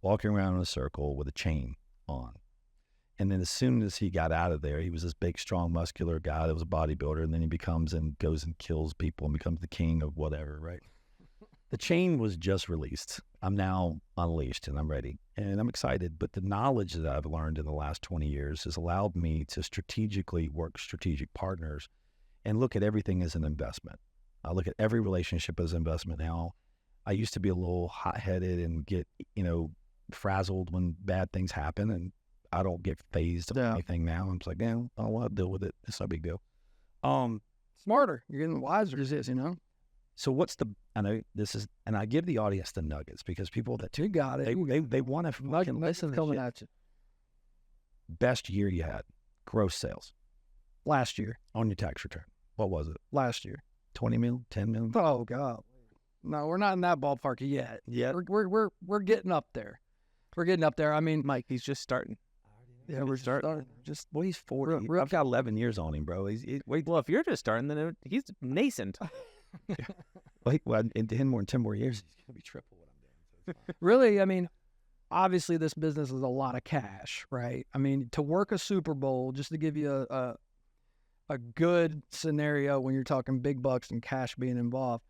Speaker 1: with a chain on. And then as soon as he got out of there, he was this big, strong, muscular guy that was a bodybuilder, and then he goes and kills people and becomes the king of whatever, right? The chain was just released. I'm now unleashed and I'm ready and I'm excited. But the knowledge that I've learned in the last 20 years has allowed me to strategically work strategic partners and look at everything as an investment. I look at every relationship as an investment now. I used to be a little hot-headed and get, frazzled when bad things happen, and I don't get phased of anything now. I'm just like, damn, I don't want to deal with it. It's no big deal.
Speaker 2: Smarter. You're getting wiser.
Speaker 1: It is. So what's the? I know this is, and I give the audience the nuggets because people that
Speaker 2: You got it.
Speaker 1: they want to fucking listen to
Speaker 2: coming
Speaker 1: shit.
Speaker 2: at you.
Speaker 1: Best year you had, gross sales
Speaker 2: Last year.
Speaker 1: on your tax return. What was it?
Speaker 2: Last year.
Speaker 1: 20 mil, 10 million?
Speaker 2: Oh God. No, we're not in that ballpark yet.
Speaker 1: Yeah.
Speaker 2: We're getting up there. We're getting up there. I mean,
Speaker 3: Mike, he's just starting.
Speaker 2: yeah, we're starting.
Speaker 1: Just well, he's 40.
Speaker 2: Real-
Speaker 1: I've got 11 years on him, bro. Wait,
Speaker 3: Well, if you're just starting, then he's nascent.
Speaker 1: well, in 10 more years, he's gonna be triple what I'm doing. So it's fine.
Speaker 2: Really, I mean, obviously this business is a lot of cash, right? I mean, to work a Super Bowl, just to give you a good scenario when you're talking big bucks and cash being involved.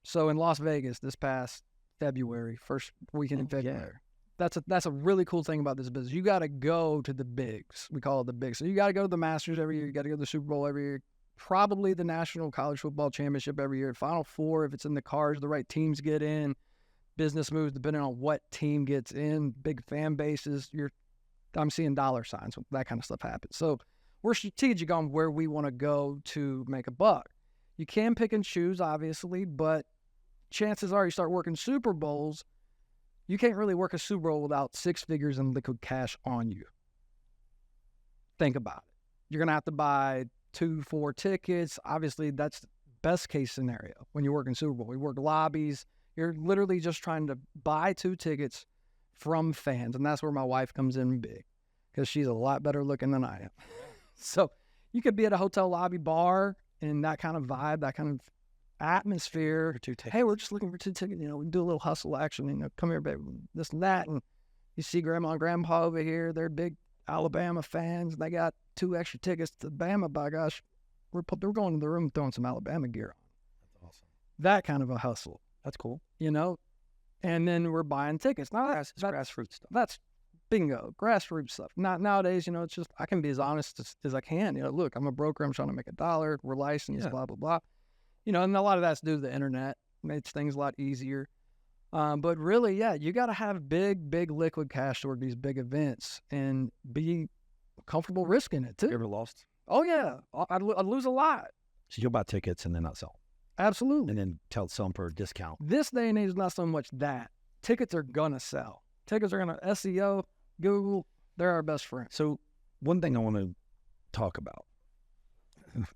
Speaker 2: So in Las Vegas this past February, first weekend in
Speaker 1: Oh, yeah.
Speaker 2: February. That's a really cool thing about this business. You got to go to the bigs. We call it the bigs. So you got to go to the Masters every year. You got to go to the Super Bowl every year. Probably the National College Football Championship every year. Final Four, if it's in the cards, the right teams get in. Business moves depending on what team gets in. Big fan bases. I'm seeing dollar signs when that kind of stuff happens. So we're strategic on where we want to go to make a buck. You can pick and choose, obviously, but chances are you start working Super Bowls, you can't really work a Super Bowl without 6 figures in liquid cash on you. Think about it. You're going to have to buy 2-4 tickets. Obviously, that's the best case scenario when you're working Super Bowl. We work lobbies. You're literally just trying to buy 2 tickets from fans, and that's where my wife comes in big because she's a lot better looking than I am. So you could be at a hotel lobby bar in that kind of vibe, that kind of atmosphere. Hey, we're just looking for 2 tickets. We do a little hustle action. Come here, baby, this and that. And you see grandma and grandpa over here. They're big Alabama fans. They got 2 extra tickets to Bama. By gosh, we're going to the room throwing some Alabama gear on.
Speaker 1: That's awesome.
Speaker 2: That kind of a hustle,
Speaker 1: That's cool.
Speaker 2: And then we're buying tickets. Now
Speaker 1: It's grassroots stuff.
Speaker 2: that's bingo, grassroots stuff. Not nowadays, it's just I can be as honest as I can. Look, I'm a broker. I'm trying to make $1. We're licensed,
Speaker 1: Yeah.
Speaker 2: blah blah blah. And a lot of that's due to the internet. Makes things a lot easier. But really, yeah, you got to have big liquid cash toward these big events and be comfortable risking it
Speaker 1: You
Speaker 2: too.
Speaker 1: ever lost?
Speaker 2: Oh yeah, I'd lose a lot.
Speaker 1: So you'll buy tickets and then not sell,
Speaker 2: Absolutely.
Speaker 1: and then sell them for a discount.
Speaker 2: This day and age is not so much that. Tickets are gonna sell. Tickets are gonna SEO, Google. They're our best friends.
Speaker 1: So one thing I want to talk about.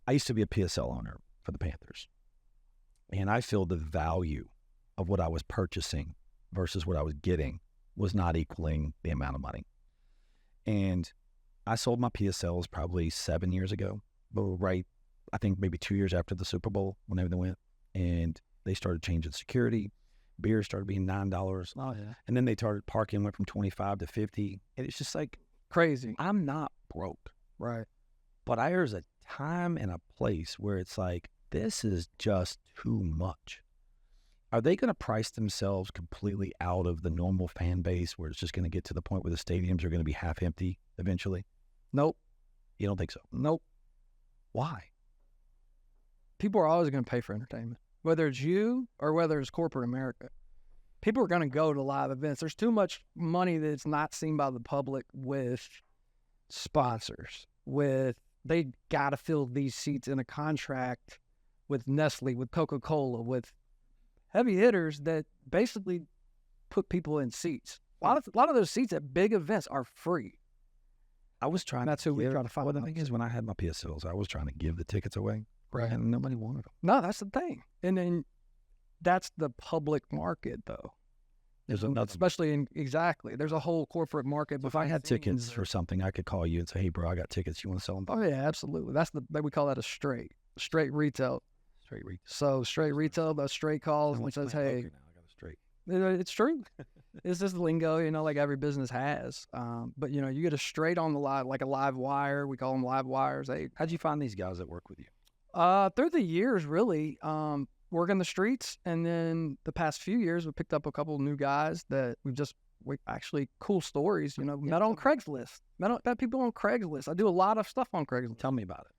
Speaker 1: I used to be a PSL owner for the Panthers, and I feel the value of what I was purchasing versus what I was getting was not equaling the amount of money. And I sold my PSLs probably 7 years ago, but I think maybe 2 years after the Super Bowl when everything went, and they started changing security. Beer started being $9,
Speaker 2: Oh yeah,
Speaker 1: and then they started parking went from 25 to 50. And it's just like,
Speaker 2: crazy.
Speaker 1: I'm not broke,
Speaker 2: Right.
Speaker 1: but there's a time and a place where it's like, this is just too much. Are they going to price themselves completely out of the normal fan base where it's just going to get to the point where the stadiums are going to be half empty eventually?
Speaker 2: Nope.
Speaker 1: You don't think so?
Speaker 2: Nope.
Speaker 1: Why?
Speaker 2: People are always going to pay for entertainment, whether it's you or whether it's corporate America. People are going to go to live events. There's too much money that's not seen by the public with sponsors, they got to fill these seats in a contract with Nestle, with Coca-Cola, with heavy hitters that basically put people in seats. A lot of those seats at big events are free.
Speaker 1: I was trying.
Speaker 2: That's who we try to find.
Speaker 1: Well, the thing is, when I had my PSLs, I was trying to give the tickets away,
Speaker 2: Right.
Speaker 1: and nobody wanted them.
Speaker 2: No, that's the thing. And then that's the public market, though.
Speaker 1: There's another.
Speaker 2: Especially exactly. There's a whole corporate market.
Speaker 1: If I had
Speaker 2: behind the
Speaker 1: tickets
Speaker 2: scenes
Speaker 1: for something, I could call you and say, "Hey, bro, I got tickets. You want to sell them?"
Speaker 2: Oh yeah, absolutely. We call that a straight retail.
Speaker 1: Straight reach.
Speaker 2: So straight retail, those straight calls and says, hey,
Speaker 1: I got a straight.
Speaker 2: it's true. It's just lingo, like every business has. But you get a straight on the live, like a live wire. We call them live wires.
Speaker 1: How'd you find these guys that work with you?
Speaker 2: Through the years, really, working the streets, and then the past few years, we picked up a couple of new guys that we actually cool stories. Met on Craigslist. Met people on Craigslist. I do a lot of stuff on Craigslist.
Speaker 1: Tell me about it.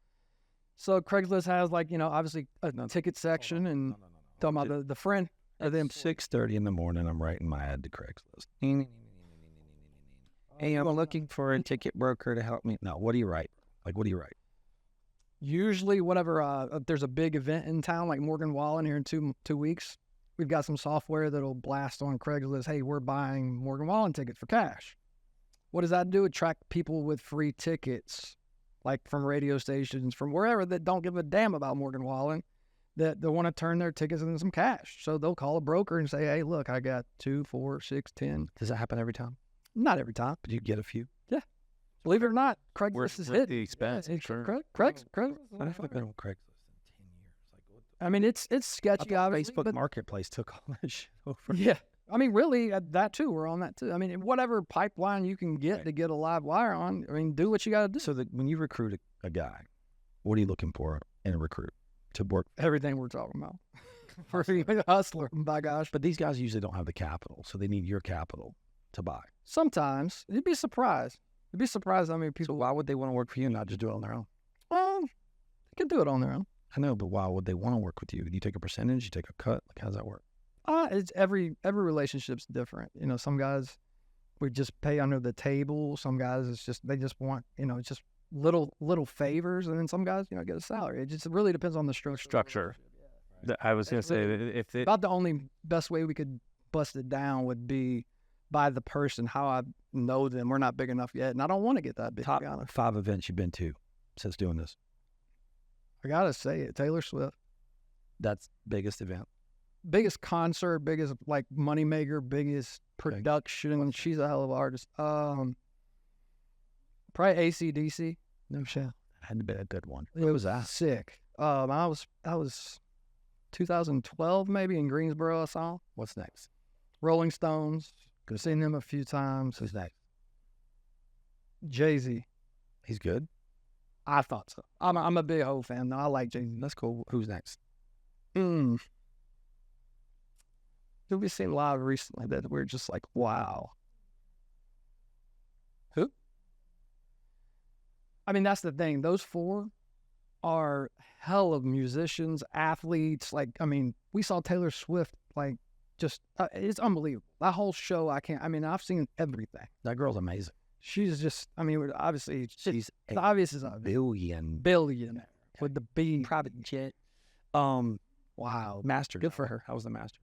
Speaker 2: So Craigslist has obviously a ticket section and
Speaker 1: No.
Speaker 2: talking about the friend of them.
Speaker 1: 6:30 in the morning, I'm writing my ad to Craigslist. Hey, I'm looking for a ticket broker to help me. No, what do you write? What do you write?
Speaker 2: Usually, whatever, if there's a big event in town, like Morgan Wallen here in two weeks, we've got some software that'll blast on Craigslist, hey, we're buying Morgan Wallen tickets for cash. What does that do? Attract people with free tickets, like from radio stations, from wherever, that don't give a damn about Morgan Wallen, that they want to turn their tickets into some cash. So they'll call a broker and say, hey, look, I got 2, 4, 6, 10.
Speaker 1: Does that happen every time?
Speaker 2: Not every time.
Speaker 1: But you get a few?
Speaker 2: Yeah. Believe it or not, Craigslist is hidden.
Speaker 3: the expense, sure.
Speaker 2: Craigslist.
Speaker 1: I haven't been on Craigslist in 10 years. Like, what the
Speaker 2: I mean, it's
Speaker 1: I
Speaker 2: sketchy,
Speaker 1: thought
Speaker 2: obviously.
Speaker 1: Facebook
Speaker 2: but
Speaker 1: Marketplace took all that shit over.
Speaker 2: yeah. I mean, really, that too. We're on that too. I mean, whatever pipeline you can get to get a live wire on, I mean, do what you got to do.
Speaker 1: So when you recruit a guy, what are you looking for in a recruit to work?
Speaker 2: Everything we're talking about. For a hustler, by gosh.
Speaker 1: But these guys usually don't have the capital, so they need your capital to buy.
Speaker 2: Sometimes. You'd be surprised. You'd be surprised how many
Speaker 1: So
Speaker 2: people,
Speaker 1: why would they want to work for you and not just do it on their own?
Speaker 2: well, they can do it on their own.
Speaker 1: I know, but why would they want to work with you? Do you take a percentage? You take a cut? Like, how does that work?
Speaker 2: It's every relationship's different. You know, some guys we just pay under the table. Some guys it's just they just want, you know, just little favors, and then some guys, you know, get a salary. It just really depends on the structure.
Speaker 3: I was going to say,
Speaker 2: really-
Speaker 3: if it,
Speaker 2: About the only best way we could bust it down would be by the person, how I know them. We're not big enough yet, and I don't want to get that big.
Speaker 1: Top
Speaker 2: To be honest.
Speaker 1: 5 events you've been to since doing this.
Speaker 2: I gotta say it. Taylor Swift,
Speaker 1: That's biggest event.
Speaker 2: biggest concert, biggest like moneymaker, biggest
Speaker 1: Okay.
Speaker 2: production. She's a hell of an artist. Probably AC/DC.
Speaker 1: No shit. Had to be a good one.
Speaker 2: It
Speaker 1: What
Speaker 2: was
Speaker 1: was that?
Speaker 2: sick. I was 2012 maybe in Greensboro. I saw 'em.
Speaker 1: What's next?
Speaker 2: Rolling Stones.
Speaker 1: Good.
Speaker 2: Seen them a few times.
Speaker 1: Who's next?
Speaker 2: Jay-Z.
Speaker 1: He's good.
Speaker 2: I thought so. I'm a big Ho fan. No, I like Jay-Z.
Speaker 1: That's cool. Who's next?
Speaker 2: Who we seen live recently that we're just like, wow. Who? I mean, that's the thing. Those 4 are hell of musicians, athletes. Like, I mean, we saw Taylor Swift, like, just, it's unbelievable. That whole show, I've seen everything.
Speaker 1: That girl's amazing.
Speaker 2: She's just, I mean, obviously,
Speaker 1: She's
Speaker 2: the obvious is obvious. Billionaire with the B.
Speaker 1: private jet.
Speaker 2: Wow.
Speaker 1: Masters.
Speaker 2: Good for her.
Speaker 1: How was the Masters?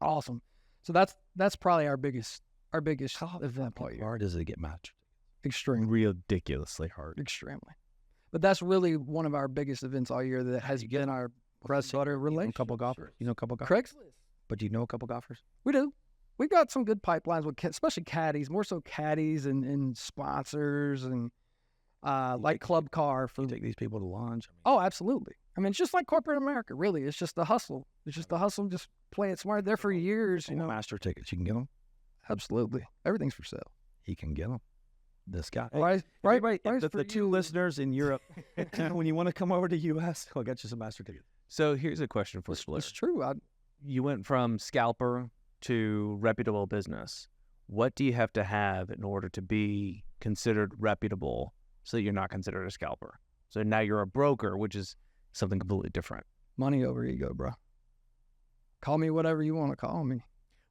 Speaker 2: Awesome. So that's probably our biggest event
Speaker 1: How
Speaker 2: all year.
Speaker 1: hard is it to get Masters?
Speaker 2: Extremely.
Speaker 3: ridiculously hard.
Speaker 2: Extremely. But that's really one of our biggest events all year that has been our bread butter
Speaker 1: You know a
Speaker 2: relationship.
Speaker 1: couple golfers? You know a couple golfers?
Speaker 2: Craigslist.
Speaker 1: But do you know a couple golfers?
Speaker 2: We do. We've got some good pipelines with especially caddies, more so caddies and sponsors and like Club Car for
Speaker 1: You take these people to lunch?
Speaker 2: Oh, absolutely. I mean, it's just like corporate America, really. It's just the hustle. It's just the hustle. Just play it smart. There for years, you know.
Speaker 1: Master tickets. You can get them.
Speaker 2: Absolutely. Everything's for sale.
Speaker 1: He can get them. This guy.
Speaker 2: Right.
Speaker 1: The 2 listeners in Europe, when you want to come over to U.S., I'll get you some Master tickets.
Speaker 3: So here's a question for you, Blair.
Speaker 2: It's true.
Speaker 3: You went from scalper to reputable business. What do you have to have in order to be considered reputable so that you're not considered a scalper? So now you're a broker, which is something completely different.
Speaker 2: Money over ego, bro. Call me whatever you want to call me.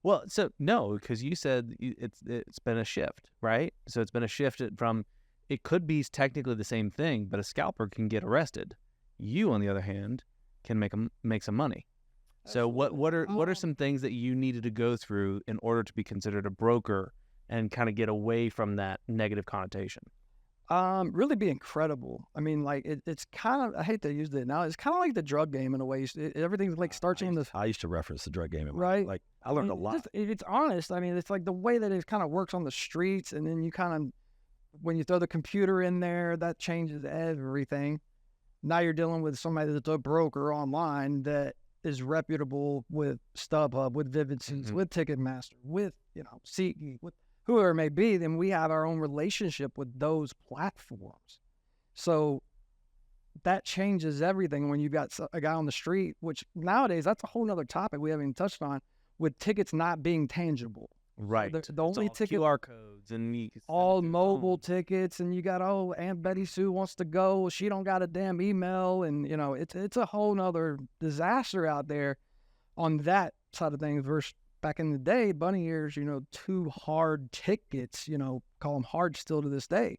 Speaker 3: Well, so no, because you said it's been a shift, right? So it's been a shift from, it could be technically the same thing, but a scalper can get arrested. You, on the other hand, can make some money. So what are some things that you needed to go through in order to be considered a broker and kind of get away from that negative connotation?
Speaker 2: Really be incredible. I mean, like it's kind of, I hate to use it now. It's kind of like the drug game in a way. Everything's like starts in the
Speaker 1: I used to reference the drug game.
Speaker 2: Right.
Speaker 1: Like, I learned a lot.
Speaker 2: It's honest. I mean, it's like the way that it kind of works on the streets, and then you kind of, when you throw the computer in there, that changes everything. Now you're dealing with somebody that's a broker online that is reputable with StubHub, with Vivid Seats, with Ticketmaster, with, SeatGeek, with whoever it may be. Then we have our own relationship with those platforms. So that changes everything when you've got a guy on the street, which nowadays, that's a whole nother topic we haven't even touched on, with tickets not being tangible.
Speaker 3: Right.
Speaker 2: The only ticket,
Speaker 3: QR codes and you can send
Speaker 2: all
Speaker 3: it to your
Speaker 2: mobile
Speaker 3: phone.
Speaker 2: tickets, and you got, Aunt Betty Sue wants to go. She don't got a damn email, and it's a whole nother disaster out there on that side of things. Versus back in the day, bunny ears, 2 hard tickets, call them hard still to this day,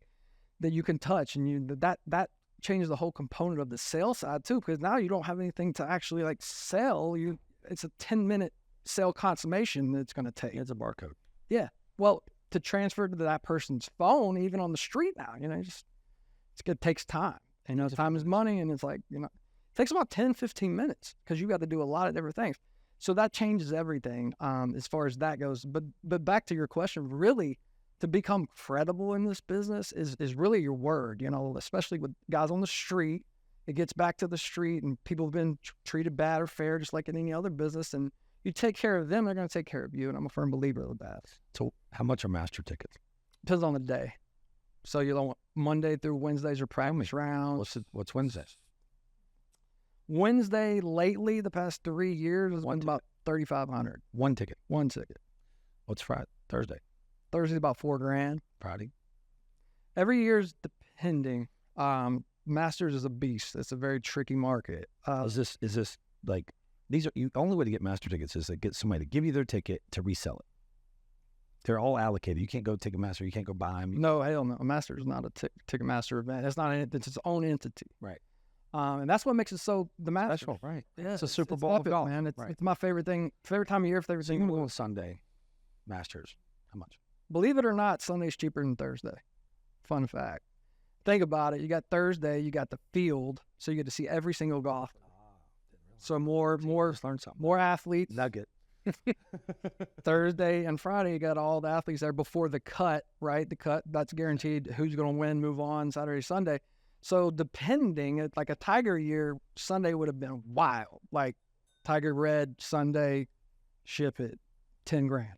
Speaker 2: that you can touch, and that changes the whole component of the sales side too, because now you don't have anything to actually like sell. It's a 10-minute sale consummation that it's going to take.
Speaker 1: It's a barcode.
Speaker 2: Yeah. Well, to transfer to that person's phone, even on the street now, it takes time. Time is money, and it's like, it takes about 10, 15 minutes because you got to do a lot of different things. So that changes everything as far as that goes. But back to your question, really, to become credible in this business is really your word, especially with guys on the street. It gets back to the street, and people have been treated bad or fair, just like in any other business. And you take care of them, they're going to take care of you. And I'm a firm believer of that.
Speaker 1: So how much are master tickets?
Speaker 2: Depends on the day. So Monday through Wednesdays are practice rounds.
Speaker 1: What's Wednesdays?
Speaker 2: Wednesday lately, the past 3 years, has been about 3,500.
Speaker 1: One ticket.
Speaker 2: One ticket.
Speaker 1: What's Friday? Thursday.
Speaker 2: Thursday's about $4,000.
Speaker 1: Friday.
Speaker 2: Every year's depending. Masters is a beast. It's a very tricky market.
Speaker 1: Is this like these are the only way to get master tickets is to get somebody to give you their ticket to resell it. They're all allocated. You can't go take a master. You can't go buy them.
Speaker 2: No, hell no. A master is not a Ticketmaster event. It's its own entity.
Speaker 1: Right.
Speaker 2: And that's what makes it so the Masters.
Speaker 1: Special, right?
Speaker 2: Yeah,
Speaker 1: it's a Super Bowl of
Speaker 2: epic,
Speaker 1: golf,
Speaker 2: man.
Speaker 1: right.
Speaker 2: It's my favorite thing. Favorite time of year. Favorite
Speaker 1: So you
Speaker 2: thing.
Speaker 1: can go on Sunday, Masters. How much?
Speaker 2: Believe it or not, Sunday's cheaper than Thursday. Fun fact. Think about it. You got Thursday. You got the field, so you get to see every single golfer. So more
Speaker 1: Learn something.
Speaker 2: more athletes.
Speaker 1: Nugget.
Speaker 2: Thursday and Friday, you got all the athletes there before the cut, right? The cut, that's guaranteed who's going to win, move on Saturday, Sunday. So depending, like a Tiger year, Sunday would have been wild. Like Tiger Red, Sunday, ship it, 10 grand.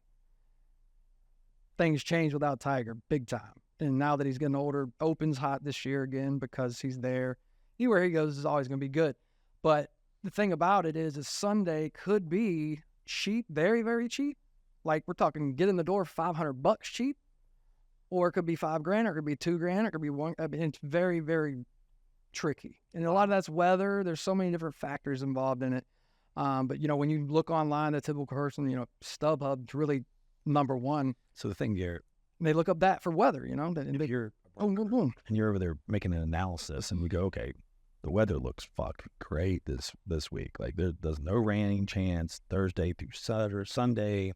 Speaker 2: Things change without Tiger, big time. And now that he's getting older, Open's hot this year again because he's there. Anywhere he goes is always going to be good. But the thing about it is Sunday could be cheap, very, very cheap. Like we're talking get in the door $500 cheap, or it could be $5,000, or it could be $2,000, or it could be one. I mean, it's very, very tricky. And a lot of that's weather. There's so many different factors involved in it. But when you look online, the typical person, StubHub's really number one.
Speaker 1: So the thing, Garrett,
Speaker 2: They look up that for weather,
Speaker 1: if you're
Speaker 2: boom, boom, boom.
Speaker 1: and you're over there making an analysis, and we go, okay, the weather looks great this week. Like there's no rain chance Thursday through Sunday.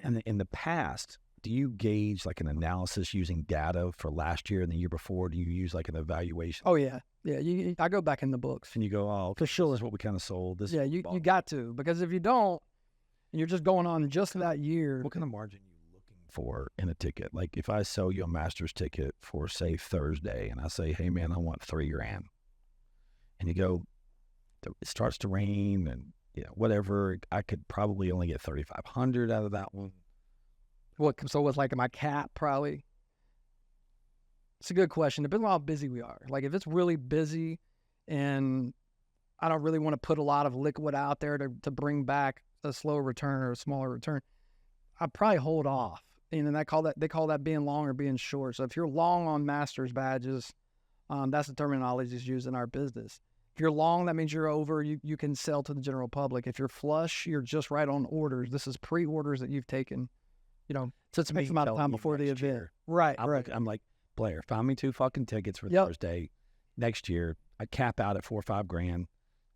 Speaker 1: And in the past, do you gauge like an analysis using data for last year and the year before? Do you use like an evaluation?
Speaker 2: Oh yeah, yeah. I go back in the books.
Speaker 1: And you go, oh, okay,
Speaker 2: For sure.
Speaker 1: this is what we kind of sold. This
Speaker 2: Yeah,
Speaker 1: is
Speaker 2: you
Speaker 1: what we bought.
Speaker 2: got to, because if you don't, and you're just going on just that year.
Speaker 1: What kind of margin are you looking for in a ticket? Like if I sell you a Masters ticket for say Thursday, and I say, hey man, I want $3,000, and you go, it starts to rain, and whatever, I could probably only get 3,500 out of that one.
Speaker 2: So what's like my cap probably? It's a good question. Depends on how busy we are. Like if it's really busy and I don't really want to put a lot of liquid out there to bring back a slow return or a smaller return, I'd probably hold off. And they call that being long or being short. So if you're long on Masters badges, that's the terminology that's used in our business. If you're long, that means you're over. You can sell to the general public. If you're flush, you're just right on orders. This is pre-orders that you've taken. So it's a X amount of time before the event.
Speaker 1: Year.
Speaker 2: Right,
Speaker 1: I'm like, Blair, find me 2 fucking tickets for
Speaker 2: Yep.
Speaker 1: Thursday next year. I cap out at $4 or $5,000.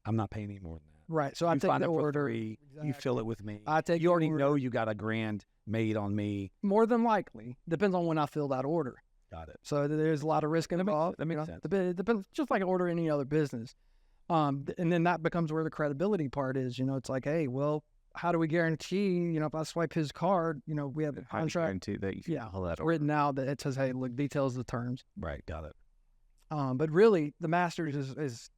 Speaker 1: I'm not paying any more than that.
Speaker 2: Right. So I
Speaker 1: You
Speaker 2: take
Speaker 1: find
Speaker 2: the
Speaker 1: it for
Speaker 2: order.
Speaker 1: $3, you
Speaker 2: Exactly.
Speaker 1: fill it with me.
Speaker 2: I take
Speaker 1: You
Speaker 2: the
Speaker 1: already
Speaker 2: order.
Speaker 1: know you got $1,000 made on me.
Speaker 2: More than likely. Depends on when I fill that order.
Speaker 1: Got it.
Speaker 2: So there's a lot of risk involved.
Speaker 1: That makes sense.
Speaker 2: It depends, just like order any other business. And then that becomes where the credibility part is. It's like, hey, well, how do we guarantee, if I swipe his card, we have a
Speaker 3: How do you
Speaker 2: contract
Speaker 3: guarantee that you can
Speaker 2: Yeah.
Speaker 3: pull that over?
Speaker 2: written out that it says, hey, look, details the terms.
Speaker 1: Right. Got it.
Speaker 2: But really, the Masters is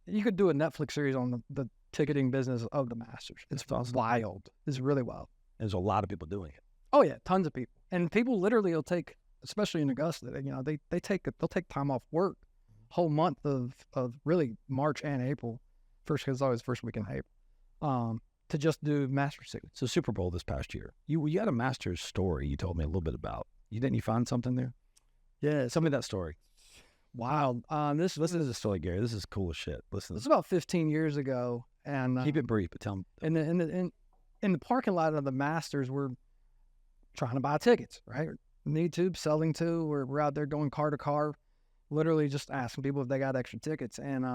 Speaker 2: you could do a Netflix series on the ticketing business of the Masters. It's
Speaker 1: That's awesome.
Speaker 2: wild. It's really wild.
Speaker 1: There's a lot of people doing it.
Speaker 2: Oh yeah, tons of people, and people literally will take, especially in Augusta, they'll take time off work, whole month of really March and April, because it's always first week in April, to just do Masters tickets.
Speaker 1: So Super Bowl this past year, you had a Masters story you told me a little bit about. Didn't you find something there?
Speaker 2: Yeah,
Speaker 1: Tell me that story.
Speaker 2: wild. This
Speaker 1: Listen to this story, Gary. This is cool as shit. Listen.
Speaker 2: was about 15 years ago, and
Speaker 1: Keep it brief, but tell them.
Speaker 2: in the parking lot of the Masters, we're trying to buy tickets, right? Need to, selling to, we're out there going car to car. literally just asking people if they got extra tickets. And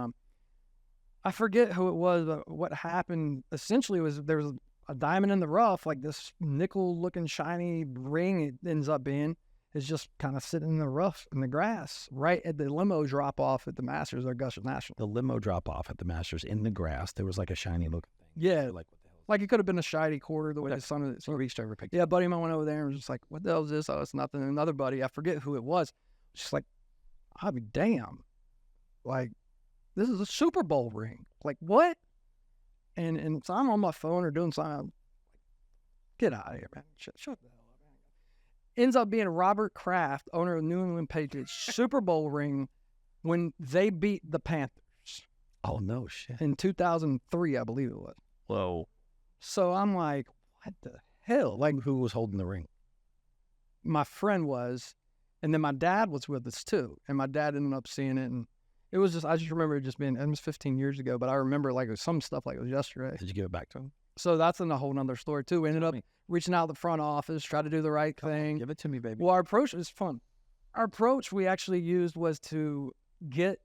Speaker 2: I forget who it was, but what happened essentially was there was a diamond in the rough, like this nickel-looking shiny ring. It ends up being is just kind of sitting in the rough in the grass, right at the limo drop off at the Masters or Augusta National.
Speaker 1: The limo drop off at the Masters in the grass. There was like a shiny looking thing.
Speaker 2: Yeah,
Speaker 1: Like what the hell?
Speaker 2: like it could have been a shiny quarter the way the sun
Speaker 1: Reached over, picked
Speaker 2: Yeah, buddy of mine went over there and was just like, "What the hell is this?" Oh, it's nothing. Another buddy, I forget who it was, just like, "I'll be damn, like this is a Super Bowl ring. Like what?" And so I'm on my phone or doing something. I'm like, get out of here, man. Shut the hell up. Ends up being Robert Kraft, owner of New England Patriots, Super Bowl ring when they beat the Panthers
Speaker 1: Oh no shit.
Speaker 2: in 2003, I believe it was.
Speaker 3: Whoa.
Speaker 2: So I'm like, what the hell? Like,
Speaker 1: Who was holding the ring?
Speaker 2: my friend was, and then my dad was with us too. And my dad ended up seeing it, and it was just, I just remember it just being, it was 15 years ago, but I remember like it was some stuff like it was yesterday.
Speaker 1: Did you give it back to him?
Speaker 2: So that's a whole nother story too. We ended up reaching out to the front office, try to do the right thing.
Speaker 1: Give it to me, baby.
Speaker 2: Well, our approach was fun. Our approach we actually used was to get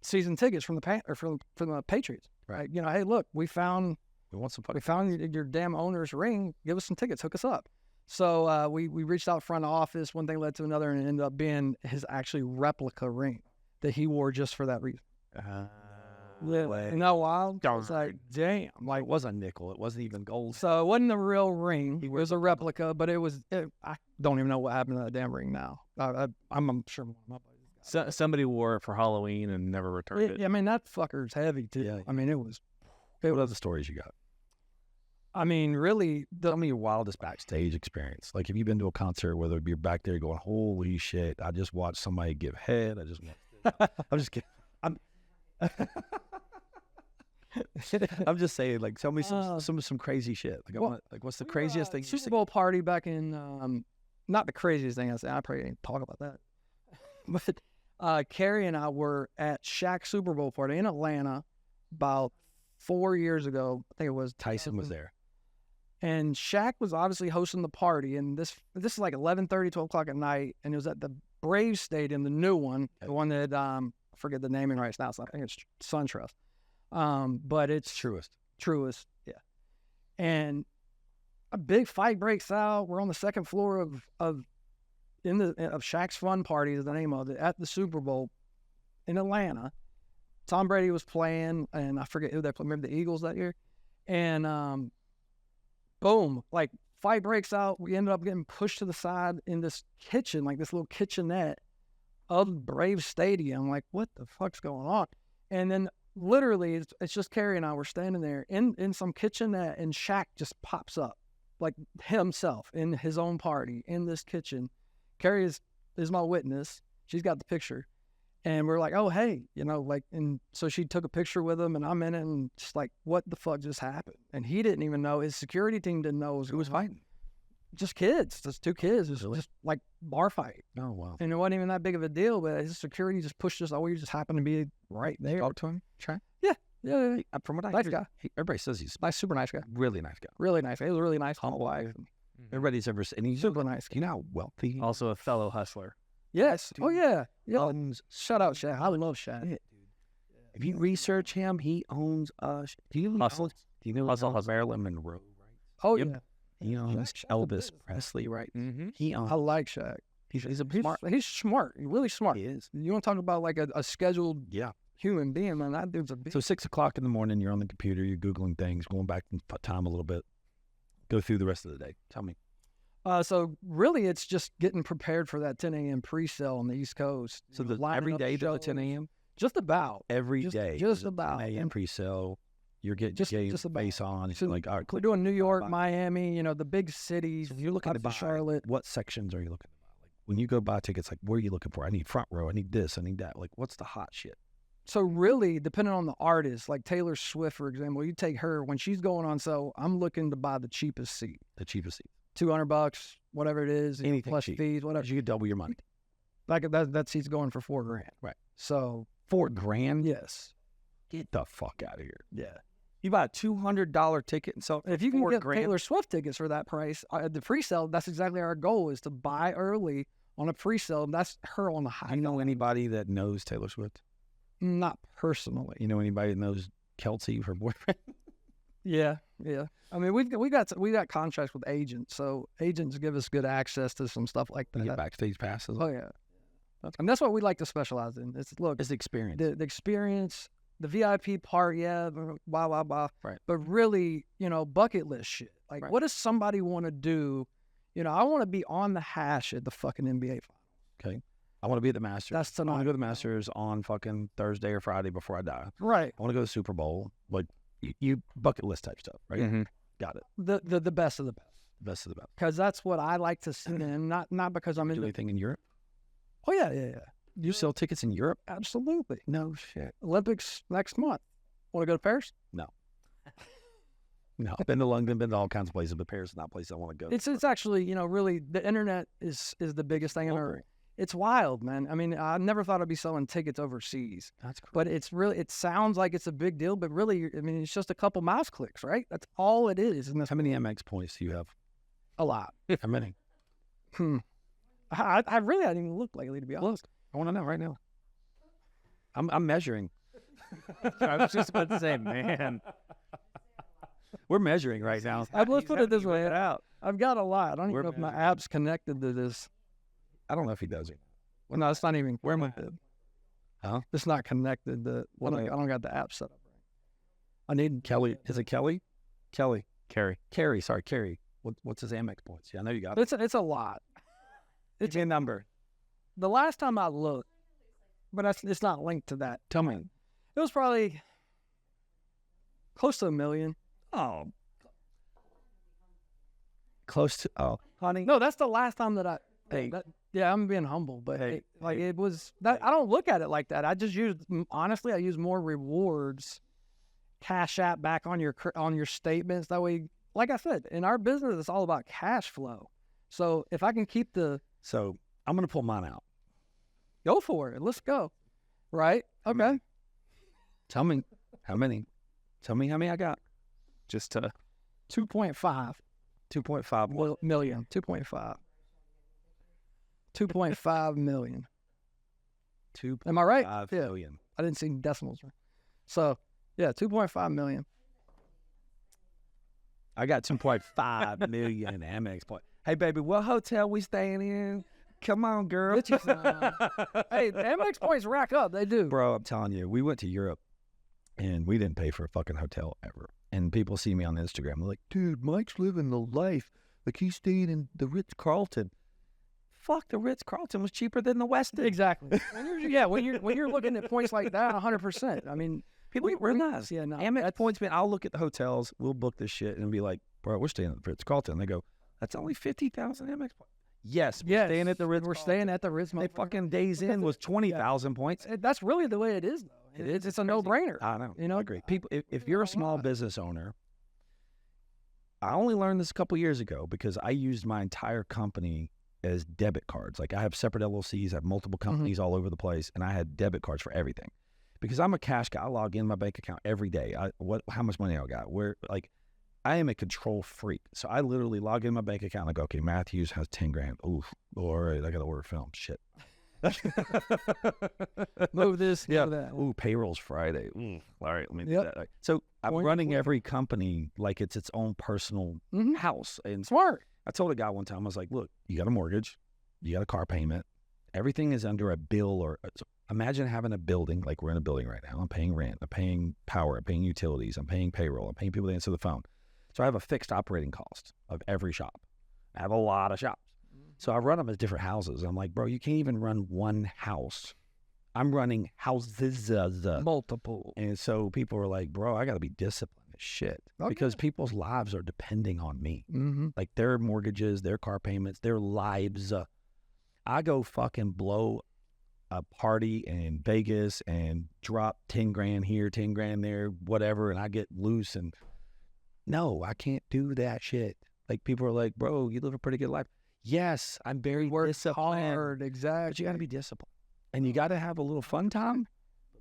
Speaker 2: season tickets from from the Patriots. Right? You know, hey, look, we found
Speaker 1: want some
Speaker 2: we
Speaker 1: fucking
Speaker 2: found your damn owner's ring. Give us some tickets. Hook us up. So we reached out front office. One thing led to another, and it ended up being his actually replica ring that he wore just for that reason. Isn't that wild? I was like, damn. Like,
Speaker 1: It was a nickel. It wasn't even gold.
Speaker 2: so it wasn't a real ring. It was a replica, but I don't even know what happened to that damn ring now. I'm sure one of my buddies got it.
Speaker 3: Somebody wore it for Halloween and never returned it.
Speaker 2: I mean, that fucker's heavy too.
Speaker 1: Yeah.
Speaker 2: I mean, it was.
Speaker 1: What other stories you got?
Speaker 2: I mean, really,
Speaker 1: Tell me your wildest backstage experience. Like, have you been to a concert where you're back there going, "Holy shit! I just watched somebody give head. I just." I'm just kidding. I'm just saying. Like, tell me some crazy shit. Like, what's the craziest thing?
Speaker 2: Super Bowl party back in. Not the craziest thing I say. I probably ain't talk about that. But Carrie and I were at Shaq's Super Bowl party in Atlanta about 4 years ago. I think it was.
Speaker 1: Tyson was there.
Speaker 2: And Shaq was obviously hosting the party, and this is like 11:30, 12 o'clock at night, and it was at the Braves Stadium, the new one, the one that I forget the naming rights now. So I think it's SunTrust, but it's
Speaker 1: Truist,
Speaker 2: yeah. And a big fight breaks out. We're on the second floor of Shaq's Fun Party is the name of it at the Super Bowl in Atlanta. Tom Brady was playing, and I forget who they played. Maybe the Eagles that year, and boom, like fight breaks out. We ended up getting pushed to the side in this kitchen, like this little kitchenette of Braves Stadium. Like, what the fuck's going on? And then literally, it's just Carrie and I were standing there in some kitchenette, and Shaq just pops up, like himself in his own party in this kitchen. Carrie is my witness. She's got the picture. And we're like, oh, hey, you know, like, and so she took a picture with him, and I'm in it, and just like, what the fuck just happened? And he didn't even know. His security team didn't know who was fighting. Just kids, just two kids. It was just like bar fight.
Speaker 1: Oh, wow.
Speaker 2: And it wasn't even that big of a deal, but his security just pushed us. Oh, we just happened to be right there.
Speaker 1: Talk to him, try.
Speaker 2: Yeah.
Speaker 1: From what I
Speaker 2: Nice
Speaker 1: hear,
Speaker 2: guy.
Speaker 1: everybody says he's
Speaker 2: Nice, super nice guy.
Speaker 1: really nice guy.
Speaker 2: Really nice. He was really nice.
Speaker 1: Humble.
Speaker 2: Wife.
Speaker 1: Everybody's ever seen. He's
Speaker 2: Super nice
Speaker 1: Do you know how wealthy?
Speaker 3: Also a fellow hustler.
Speaker 2: Yes.
Speaker 1: Dude.
Speaker 2: Oh, yeah.
Speaker 1: Owns.
Speaker 2: Shout out Shaq. I love Shaq.
Speaker 1: Shit, dude. If you research him, he owns. Do you
Speaker 3: Hustle.
Speaker 1: Do you know
Speaker 3: Hustle,
Speaker 1: he owns Marilyn Monroe? Right.
Speaker 2: Oh,
Speaker 3: Yep.
Speaker 2: yeah.
Speaker 1: He owns
Speaker 2: Shaq's a
Speaker 1: Elvis
Speaker 2: business.
Speaker 1: Presley, right?
Speaker 3: Mm-hmm.
Speaker 1: He owns.
Speaker 2: I like Shaq.
Speaker 1: He's a
Speaker 2: He's
Speaker 1: smart.
Speaker 2: He's smart. He's really smart.
Speaker 1: He is.
Speaker 2: You want to talk about like a scheduled
Speaker 1: Yeah.
Speaker 2: human being, man? That dude's a big.
Speaker 1: So 6 o'clock in the morning, you're on the computer, you're googling things, going back in time a little bit. Go through the rest of the day. Tell me.
Speaker 2: So really, it's just getting prepared for that 10 a.m. pre-sale on the East Coast.
Speaker 1: So
Speaker 2: You know,
Speaker 1: the,
Speaker 2: lining
Speaker 1: every
Speaker 2: up
Speaker 1: day though,
Speaker 2: shows.
Speaker 1: 10 a.m.
Speaker 2: Just about.
Speaker 1: Every
Speaker 2: Just-
Speaker 1: day.
Speaker 2: just
Speaker 1: there's a
Speaker 2: about.
Speaker 1: 10 a.m. pre-sale. You're getting
Speaker 2: Just
Speaker 1: game
Speaker 2: about.
Speaker 1: face on. It's
Speaker 2: So
Speaker 1: like, all right,
Speaker 2: We're
Speaker 1: click.
Speaker 2: doing New York,
Speaker 1: buy.
Speaker 2: Miami. You know, the big cities.
Speaker 1: So if you're looking to
Speaker 2: up to
Speaker 1: buy,
Speaker 2: Charlotte.
Speaker 1: what sections are you looking to buy? Like when you go buy tickets, like where are you looking for? I need front row. I need this. I need that. Like what's the hot shit?
Speaker 2: So really, depending on the artist, like Taylor Swift, for example, you take her when she's going on sale. I'm looking to buy the cheapest seat,
Speaker 1: The cheapest seat.
Speaker 2: $200, whatever it is, you know,
Speaker 1: Anything
Speaker 2: plus
Speaker 1: cheap.
Speaker 2: fees, whatever.
Speaker 1: 'Cause you could double your money.
Speaker 2: Like that seat's going for $4,000.
Speaker 1: Right.
Speaker 2: So
Speaker 1: $4,000?
Speaker 2: yes,
Speaker 1: Get the fuck out of here.
Speaker 2: yeah.
Speaker 1: You buy a $200 ticket and sell it for
Speaker 2: If you can get
Speaker 1: $4,000.
Speaker 2: Taylor Swift tickets for that price, the pre-sale, that's exactly our goal, is to buy early On a pre-sale, that's her on the high.
Speaker 1: Do you know anybody that knows Taylor Swift?
Speaker 2: Not personally.
Speaker 1: You know anybody that knows Kelsey, her boyfriend?
Speaker 2: Yeah. I mean, we got contracts with agents, so agents give us good access to some stuff like
Speaker 1: You
Speaker 2: that.
Speaker 1: get backstage passes.
Speaker 2: Oh yeah, and that's what we like to specialize in.
Speaker 1: It's experience.
Speaker 2: The experience, the VIP part, yeah, blah blah blah.
Speaker 1: Right.
Speaker 2: But really, bucket list shit. Like,
Speaker 1: Right.
Speaker 2: what does somebody want to do? I want to be on the hash at the fucking NBA final.
Speaker 1: Okay. I want to be at the Masters.
Speaker 2: That's
Speaker 1: I want
Speaker 2: tonight.
Speaker 1: to go to the Masters on fucking Thursday or Friday before I die.
Speaker 2: Right.
Speaker 1: I want to go to the Super Bowl. Like, you bucket list type stuff, right?
Speaker 3: Mhm.
Speaker 1: Got it.
Speaker 2: The best of the best.
Speaker 1: Best of the best.
Speaker 2: Because that's what I like to see. And not because I'm
Speaker 1: Do
Speaker 2: into.
Speaker 1: anything in Europe?
Speaker 2: Oh yeah.
Speaker 1: You sell tickets in Europe?
Speaker 2: Absolutely.
Speaker 1: No shit.
Speaker 2: Olympics next month. Want to go to Paris?
Speaker 1: No, I've been to London, been to all kinds of places, but Paris is not a place I want to go.
Speaker 2: It's actually, really, the internet is the biggest thing in
Speaker 1: Global.
Speaker 2: our. It's wild, man. I mean, I never thought I'd be selling tickets overseas,
Speaker 1: That's cool.
Speaker 2: but it sounds like it's a big deal, but really, I mean, it's just a couple mouse clicks, right? That's all it is. And that's
Speaker 1: How many MX points do you have?
Speaker 2: a lot.
Speaker 1: How many?
Speaker 2: I really hadn't even looked lately, to be honest.
Speaker 1: I want to know right now. I'm measuring.
Speaker 3: I was just about to say, man.
Speaker 1: We're measuring right now.
Speaker 2: Let's put it this way.
Speaker 3: Out.
Speaker 2: I've got a lot. I don't
Speaker 1: We're
Speaker 2: even know if my
Speaker 1: measuring.
Speaker 2: app's connected to this.
Speaker 1: I don't know if he does it.
Speaker 2: Well, no, it's not even.
Speaker 1: Where am I?
Speaker 2: connected.
Speaker 1: Huh?
Speaker 2: It's not connected. I don't got the app set up right. I need
Speaker 1: Kelly. Is it Kelly? Kelly.
Speaker 3: Carrie.
Speaker 1: Sorry, Carrie. What's his Amex points? Yeah, I know you got it.
Speaker 2: It's a lot.
Speaker 1: Give me a number.
Speaker 2: The last time I looked, but it's not linked to that.
Speaker 1: Tell me.
Speaker 2: It was probably close to 1 million.
Speaker 1: Oh. Close to, honey.
Speaker 2: No, that's the last time that I.
Speaker 1: Hey.
Speaker 2: Yeah, I'm being humble, but
Speaker 1: Hey,
Speaker 2: it was that. I don't look at it like that. I just honestly, I use more rewards, cash app back on your statements. That way, like I said, in our business, it's all about cash flow. So if I can keep
Speaker 1: So I'm going to pull mine out.
Speaker 2: go for it. Let's go. Right? Okay.
Speaker 1: Tell me how many. Tell me how many I got.
Speaker 3: Just to
Speaker 2: 2.5
Speaker 1: 2.5.
Speaker 2: million. 2.5. 2.5 million.
Speaker 1: 2.5
Speaker 2: Am I right? Yeah.
Speaker 1: million.
Speaker 2: I didn't see decimals. So, yeah, 2.5 million.
Speaker 1: I got 2.5 million Amex points. Hey, baby, what hotel we staying in? Come on, girl.
Speaker 2: Hey, the Amex points rack up. They do.
Speaker 1: Bro, I'm telling you, we went to Europe and we didn't pay for a fucking hotel ever. And people see me on Instagram. They're like, dude, Mike's living the life. Like, he's staying in the Ritz-Carlton. Fuck, the Ritz-Carlton was cheaper than the Westin.
Speaker 2: Exactly. when you're looking at points like that, 100%. I mean,
Speaker 1: People realize.
Speaker 2: Yeah, no.
Speaker 1: Amex points, man, I'll look at the hotels. We'll book this shit and be like, bro, we're staying at the Ritz-Carlton. They go, that's only 50,000 Amex points. Yes, we're staying at the Ritz.
Speaker 2: We're staying at the Ritz.
Speaker 1: They fucking days in was 20,000 points.
Speaker 2: That's really the way it is, though. It's a no-brainer.
Speaker 1: I know.
Speaker 2: You know,
Speaker 1: I agree. People, if you're a small business owner, I only learned this a couple years ago because I used my entire company as debit cards. Like, I have separate LLCs, I have multiple companies all over the place, and I had debit cards for everything. Because I'm a cash guy, I log in my bank account every day. How much money I got? I am a control freak. So I literally log in my bank account and I go, okay, Matthews has 10 grand. Ooh, all right, I got to order film. Shit.
Speaker 2: move this,
Speaker 1: Yeah.
Speaker 2: move that.
Speaker 1: Ooh, payroll's Friday. Ooh, all right, let me do
Speaker 2: Yep.
Speaker 1: that. So I'm
Speaker 2: Point,
Speaker 1: running
Speaker 2: point.
Speaker 1: every company like it's its own personal
Speaker 2: Mhm.
Speaker 1: house. And
Speaker 2: Smart.
Speaker 1: I told a guy one time, I was like, look, you got a mortgage, you got a car payment, everything is under a bill so imagine having a building, like we're in a building right now. I'm paying rent, I'm paying power, I'm paying utilities, I'm paying payroll, I'm paying people to answer the phone. So I have a fixed operating cost of every shop. I have a lot of shops. So I run them as different houses. I'm like, bro, you can't even run one house. I'm running houses.
Speaker 2: Multiple.
Speaker 1: And so people are like, bro, I got to be disciplined as shit because people's lives are depending on me.
Speaker 2: Mm-hmm.
Speaker 1: Like their mortgages, their car payments, their lives. I go fucking blow a party in Vegas and drop 10 grand here, 10 grand there, whatever, and I get loose. And no, I can't do that shit. Like people are like, bro, you live a pretty good life. Yes, I'm very disciplined.
Speaker 2: Hard, exactly.
Speaker 1: But you got to be disciplined. And you got to have a little fun time.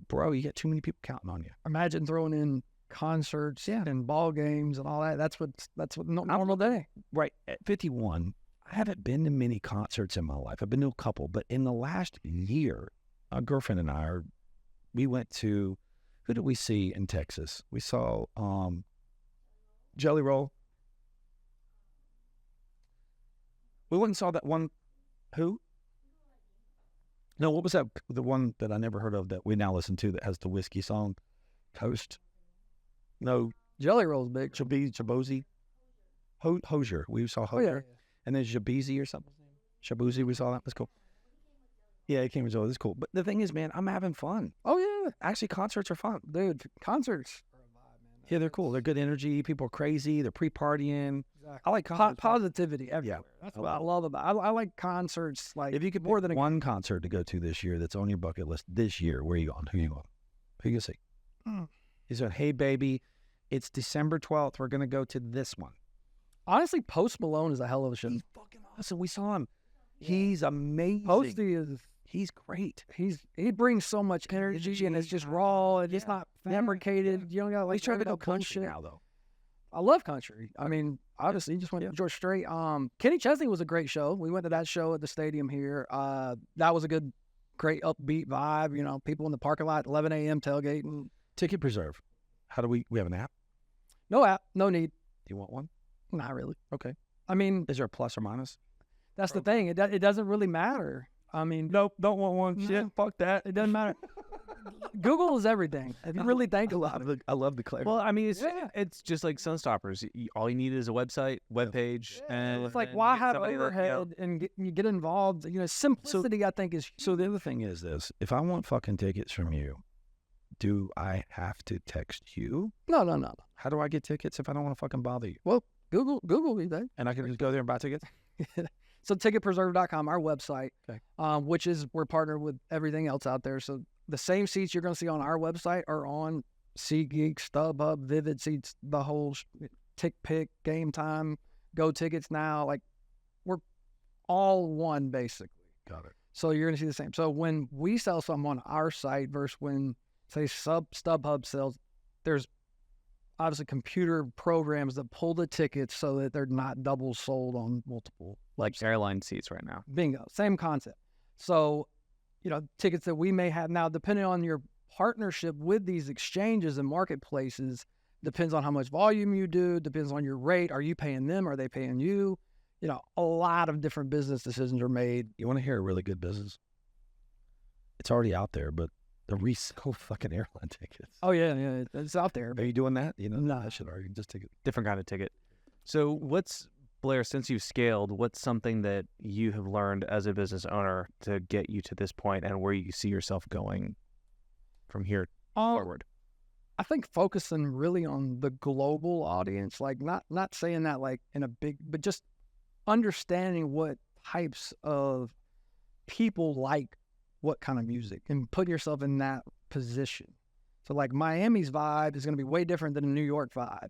Speaker 1: Bro, you got too many people counting on you.
Speaker 2: Imagine throwing in concerts and ball games and all that. That's what normal day.
Speaker 1: Right. At 51, I haven't been to many concerts in my life. I've been to a couple, but in the last year, a girlfriend and we went to, who did we see in Texas? We saw Jelly Roll. We went and saw that one, who? No, what was that? The one that I never heard of that we now listen to that has the whiskey song, Coast? No.
Speaker 2: Jelly Roll's big.
Speaker 1: Chabozy? Hosier. We saw Hosier.
Speaker 2: Oh, yeah.
Speaker 1: And then Shabuzi or something. Shabuzi, we saw that. That's cool. Yeah, it came with Joe. That's cool. But the thing is, man, I'm having fun.
Speaker 2: Oh, yeah.
Speaker 1: Actually, concerts are fun.
Speaker 2: Dude, concerts.
Speaker 1: Yeah, they're cool. They're good energy. People are crazy. They're pre-partying.
Speaker 2: Exactly.
Speaker 1: I like concerts.
Speaker 2: Positivity everywhere.
Speaker 1: Yeah.
Speaker 2: That's what I love about it. I like concerts. Like,
Speaker 1: If you could more than one concert to go to this year that's on your bucket list this year, where are you going? Who are you going? Who you going to see? He said, hey, baby, it's December 12th. We're going to go to this one.
Speaker 2: Honestly, Post Malone is a hell of a show.
Speaker 1: He's fucking awesome. We saw him. He's amazing.
Speaker 2: Posty is...
Speaker 1: He's great.
Speaker 2: He brings so much energy, and it's just raw, and it's not fabricated. You don't got like
Speaker 1: He's trying to go
Speaker 2: bullshit
Speaker 1: country now, though.
Speaker 2: I love country. I mean, obviously, he just went to George Strait. Kenny Chesney was a great show. We went to that show at the stadium here. That was a great upbeat vibe. You know, people in the parking lot, 11 a.m. tailgating.
Speaker 1: Ticket Preserve. How do we have an app?
Speaker 2: No app, no need.
Speaker 1: Do you want one?
Speaker 2: Not really.
Speaker 1: Okay.
Speaker 2: I mean,
Speaker 1: Is there a plus or minus?
Speaker 2: that's the thing. It doesn't really matter. I mean,
Speaker 1: Nope, don't want one.
Speaker 2: No.
Speaker 1: Shit, fuck that.
Speaker 2: it doesn't matter. Google is everything. If you really think about it.
Speaker 1: I love the clarity.
Speaker 3: Well, I mean,
Speaker 2: Yeah.
Speaker 3: it's just like Sunstoppers. All you need is a website, webpage, and
Speaker 2: It's like,
Speaker 3: and
Speaker 2: why
Speaker 3: get
Speaker 2: have
Speaker 3: somebody that, you know,
Speaker 2: overhead and you get involved? You know, simplicity, I think, is
Speaker 1: So the other thing is this: if I want fucking tickets from you, do I have to text you?
Speaker 2: no.
Speaker 1: How do I get tickets if I don't want to fucking bother you?
Speaker 2: Well, Google me that.
Speaker 1: And I can just go there and buy tickets?
Speaker 2: So ticketpreserve.com, our website,
Speaker 1: Okay.
Speaker 2: which is we're partnered with everything else out there. So the same seats you're going to see on our website are on SeatGeek, StubHub, Vivid Seats, the whole Tick Pick, Game Time, Go Tickets Now. Like, we're all one, basically.
Speaker 1: Got it.
Speaker 2: So you're going to see the same. So when we sell something on our site versus when, say, StubHub sells, there's obviously computer programs that pull the tickets so that they're not double sold on multiple.
Speaker 3: like airline seats right now.
Speaker 2: Bingo. Same concept. So, you know, tickets that we may have now, depending on your partnership with these exchanges and marketplaces, depends on how much volume you do, depends on your rate. Are you paying them? Are they paying you? You know, a lot of different business decisions are made.
Speaker 1: You want to hear a really good business? It's already out there, but the resell fucking airline tickets.
Speaker 2: Oh, yeah, it's out there.
Speaker 1: Are you doing that? You know,
Speaker 2: No.
Speaker 1: I should already just take it.
Speaker 3: Different kind of ticket. So Blair, since you've scaled, what's something that you have learned as a business owner to get you to this point and where you see yourself going from here forward?
Speaker 2: I think focusing really on the global audience, like not saying that like in a big, but just understanding what types of people like what kind of music and put yourself in that position. So like Miami's vibe is going to be way different than a New York vibe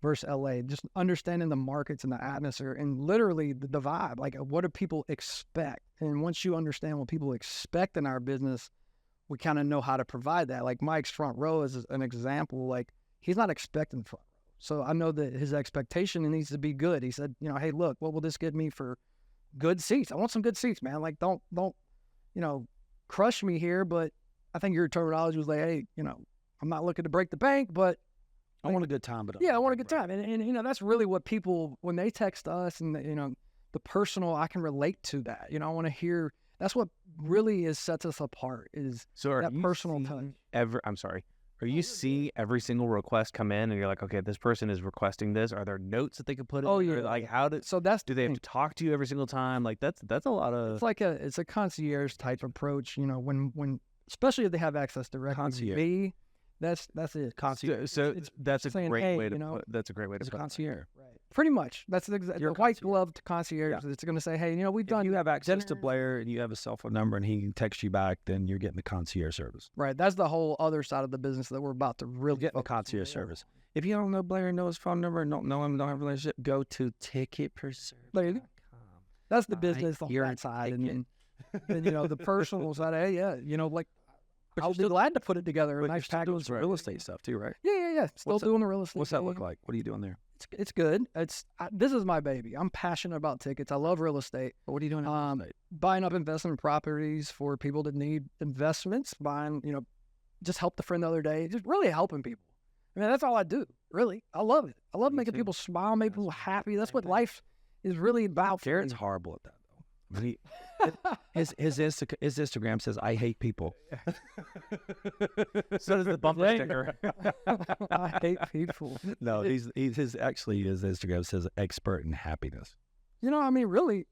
Speaker 2: versus LA. Just understanding the markets and the atmosphere and literally the vibe. Like, what do people expect? And once you understand what people expect in our business, we kind of know how to provide that. Like Mike's front row is an example. Like, he's not expecting front row. So I know that his expectation needs to be good. He said, you know, hey, look, what will this get me for good seats? I want some good seats, man. Like, don't, you know, crush me here. But I think your terminology was like, hey, you know, I'm not looking to break the bank, but
Speaker 1: I want a good time, but
Speaker 2: yeah, I want a good time. And you know, that's really what people, when they text us and, you know, the personal, I can relate to that. You know, I want to hear, that's what really sets us apart is
Speaker 3: So
Speaker 2: that personal touch.
Speaker 3: Are you seeing every single request come in and you're like, okay, this person is requesting this? Are there notes that they could put in?
Speaker 2: Oh,
Speaker 3: Or,
Speaker 2: yeah.
Speaker 3: like,
Speaker 2: So that's
Speaker 3: do they have to talk to you every single time? Like, that's a lot of.
Speaker 2: It's like it's a concierge type approach. You know, when especially if they have access directly to
Speaker 1: Concierge.
Speaker 2: me, that's it.
Speaker 1: concierge.
Speaker 3: So
Speaker 2: it's
Speaker 3: that's a
Speaker 2: saying,
Speaker 3: great
Speaker 2: hey,
Speaker 3: way to
Speaker 2: you know,
Speaker 3: put. That's a great way to
Speaker 1: It's a
Speaker 3: put it.
Speaker 1: concierge.
Speaker 2: Right. Pretty much. That's the
Speaker 1: You're a
Speaker 2: white
Speaker 1: concierge.
Speaker 2: gloved concierge. It's going to say, hey, you know, we've
Speaker 1: If
Speaker 2: done
Speaker 1: you have access to
Speaker 2: dinner.
Speaker 1: Blair and you have a cell phone number and he can text you back, then you're getting the concierge service.
Speaker 2: Right. That's the whole other side of the business that we're about to really
Speaker 1: Getting the
Speaker 2: focus
Speaker 1: concierge
Speaker 2: more
Speaker 1: service. If you don't know Blair and know his phone number and don't know him, don't have a relationship, go to
Speaker 2: There you go. That's the
Speaker 1: I
Speaker 2: business on
Speaker 1: hear
Speaker 2: that
Speaker 1: it,
Speaker 2: side.
Speaker 1: take
Speaker 2: And then, you know, the personal side, hey, yeah, you know, like, I'll be glad to put it together. A
Speaker 1: But
Speaker 2: nice
Speaker 1: you're still
Speaker 2: package.
Speaker 1: doing some real estate stuff too, right?
Speaker 2: Yeah. Still
Speaker 1: What's that-
Speaker 2: doing the real estate.
Speaker 1: What's that look
Speaker 2: thing.
Speaker 1: like? What are you doing there?
Speaker 2: It's good. This is my baby. I'm passionate about tickets. I love real estate.
Speaker 1: But what are you doing?
Speaker 2: Buying up investment properties for people that need investments. Buying, just helped a friend the other day. Just really helping people. I mean, that's all I do. Really, I love it. I love making people smile, making people happy. That's what life is really about.
Speaker 1: Garrett's horrible at that, though. His Instagram says, "I hate people."
Speaker 3: So does the bumper sticker.
Speaker 2: I hate people.
Speaker 1: No, his Instagram says expert in happiness.
Speaker 2: I mean, really,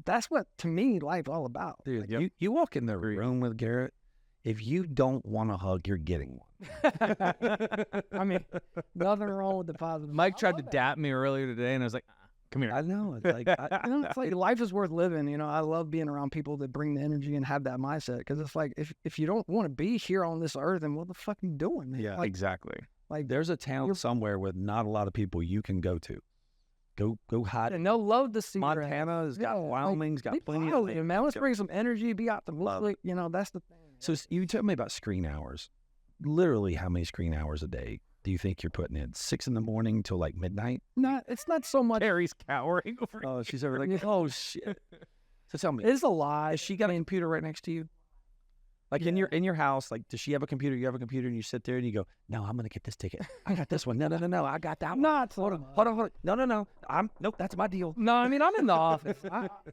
Speaker 2: that's what, to me, life's all about.
Speaker 1: Dude, you walk in the room with Garrett, if you don't want a hug, you're getting one.
Speaker 2: I mean, nothing wrong with the positive.
Speaker 3: Mike tried to dap me earlier today, and I was like, come here.
Speaker 1: I know. It's like,
Speaker 2: it's like life is worth living. I love being around people that bring the energy and have that mindset. Because it's like, if you don't want to be here on this earth, then what the fuck are you doing? Man?
Speaker 1: Yeah,
Speaker 2: like,
Speaker 3: exactly.
Speaker 2: Like,
Speaker 1: there's a town somewhere with not a lot of people you can go to. Go hide.
Speaker 2: And they'll love to see
Speaker 1: Montana's got Wyoming's got plenty of things.
Speaker 2: Man, let's bring some energy, be optimistic. That's the thing.
Speaker 1: So you tell me about screen hours. Literally, how many screen hours a day do you think you're putting in? 6 a.m. till like midnight?
Speaker 2: It's not so much.
Speaker 3: Carrie's cowering over here.
Speaker 1: Oh, she's over like, oh shit. So tell me,
Speaker 2: it's a lie.
Speaker 1: Has she got a computer right next to you? Like in your house, like, does she have a computer? You have a computer, and you sit there and you go, "No, I'm gonna get this ticket. I got this one. No, I got that one.
Speaker 2: Not
Speaker 1: hold on. No. Nope, that's my deal.
Speaker 2: No, I mean, I'm in the office.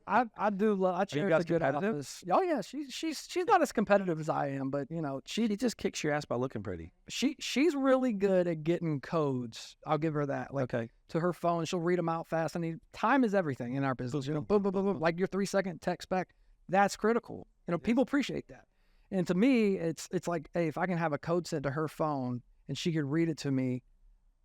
Speaker 2: I do love. I cherish a good
Speaker 1: competitive?
Speaker 2: office. Oh yeah, she's not as competitive as I am, but
Speaker 1: She just kicks your ass by looking pretty.
Speaker 2: she's really good at getting codes. I'll give her that. Like,
Speaker 1: Okay.
Speaker 2: to her phone, she'll read them out fast. Time is everything in our business. Boom, boom, boom, boom. Like your 3-second text back, that's critical. People appreciate that. And to me, it's like, hey, if I can have a code sent to her phone and she could read it to me,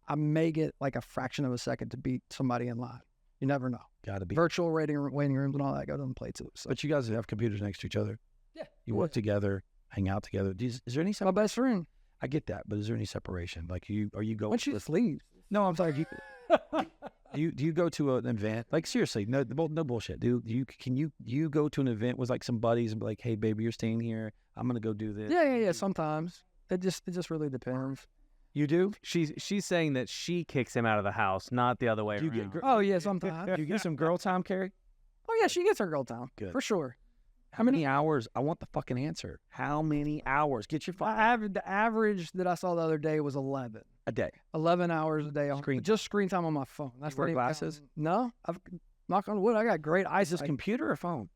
Speaker 2: I may get like a fraction of a second to beat somebody in line. You never know.
Speaker 1: Got to be.
Speaker 2: Virtual waiting rooms and all that go to play too. So.
Speaker 1: But you guys have computers next to each other.
Speaker 2: Yeah.
Speaker 1: You work together, hang out together. Is there any?
Speaker 2: My best friend.
Speaker 1: I get that, but is there any separation? Like, are you going?
Speaker 2: When she leaves.
Speaker 1: No, I'm sorry. Do you go to an event? Like, seriously, no bullshit. Do you go to an event with like some buddies and be like, "Hey, baby, you're staying here. I'm gonna go do this."
Speaker 2: Yeah. Sometimes it just really depends.
Speaker 1: You do?
Speaker 3: She's saying that she kicks him out of the house, not the other way
Speaker 1: Do you
Speaker 3: around.
Speaker 1: get
Speaker 2: Oh yeah, sometimes.
Speaker 1: Do you get some girl time, Carrie?
Speaker 2: Oh yeah, she gets her girl time.
Speaker 1: Good.
Speaker 2: For sure.
Speaker 1: How many hours? I want the fucking answer. How many hours? Get your
Speaker 2: The average that I saw the other day was 11.
Speaker 1: a day.
Speaker 2: 11 hours a day on screen time on my phone. That's
Speaker 1: You wear
Speaker 2: not even
Speaker 1: glasses?
Speaker 2: counting. No, I've knock on wood. I got great
Speaker 1: Is
Speaker 2: eyesight.
Speaker 1: this computer or phone?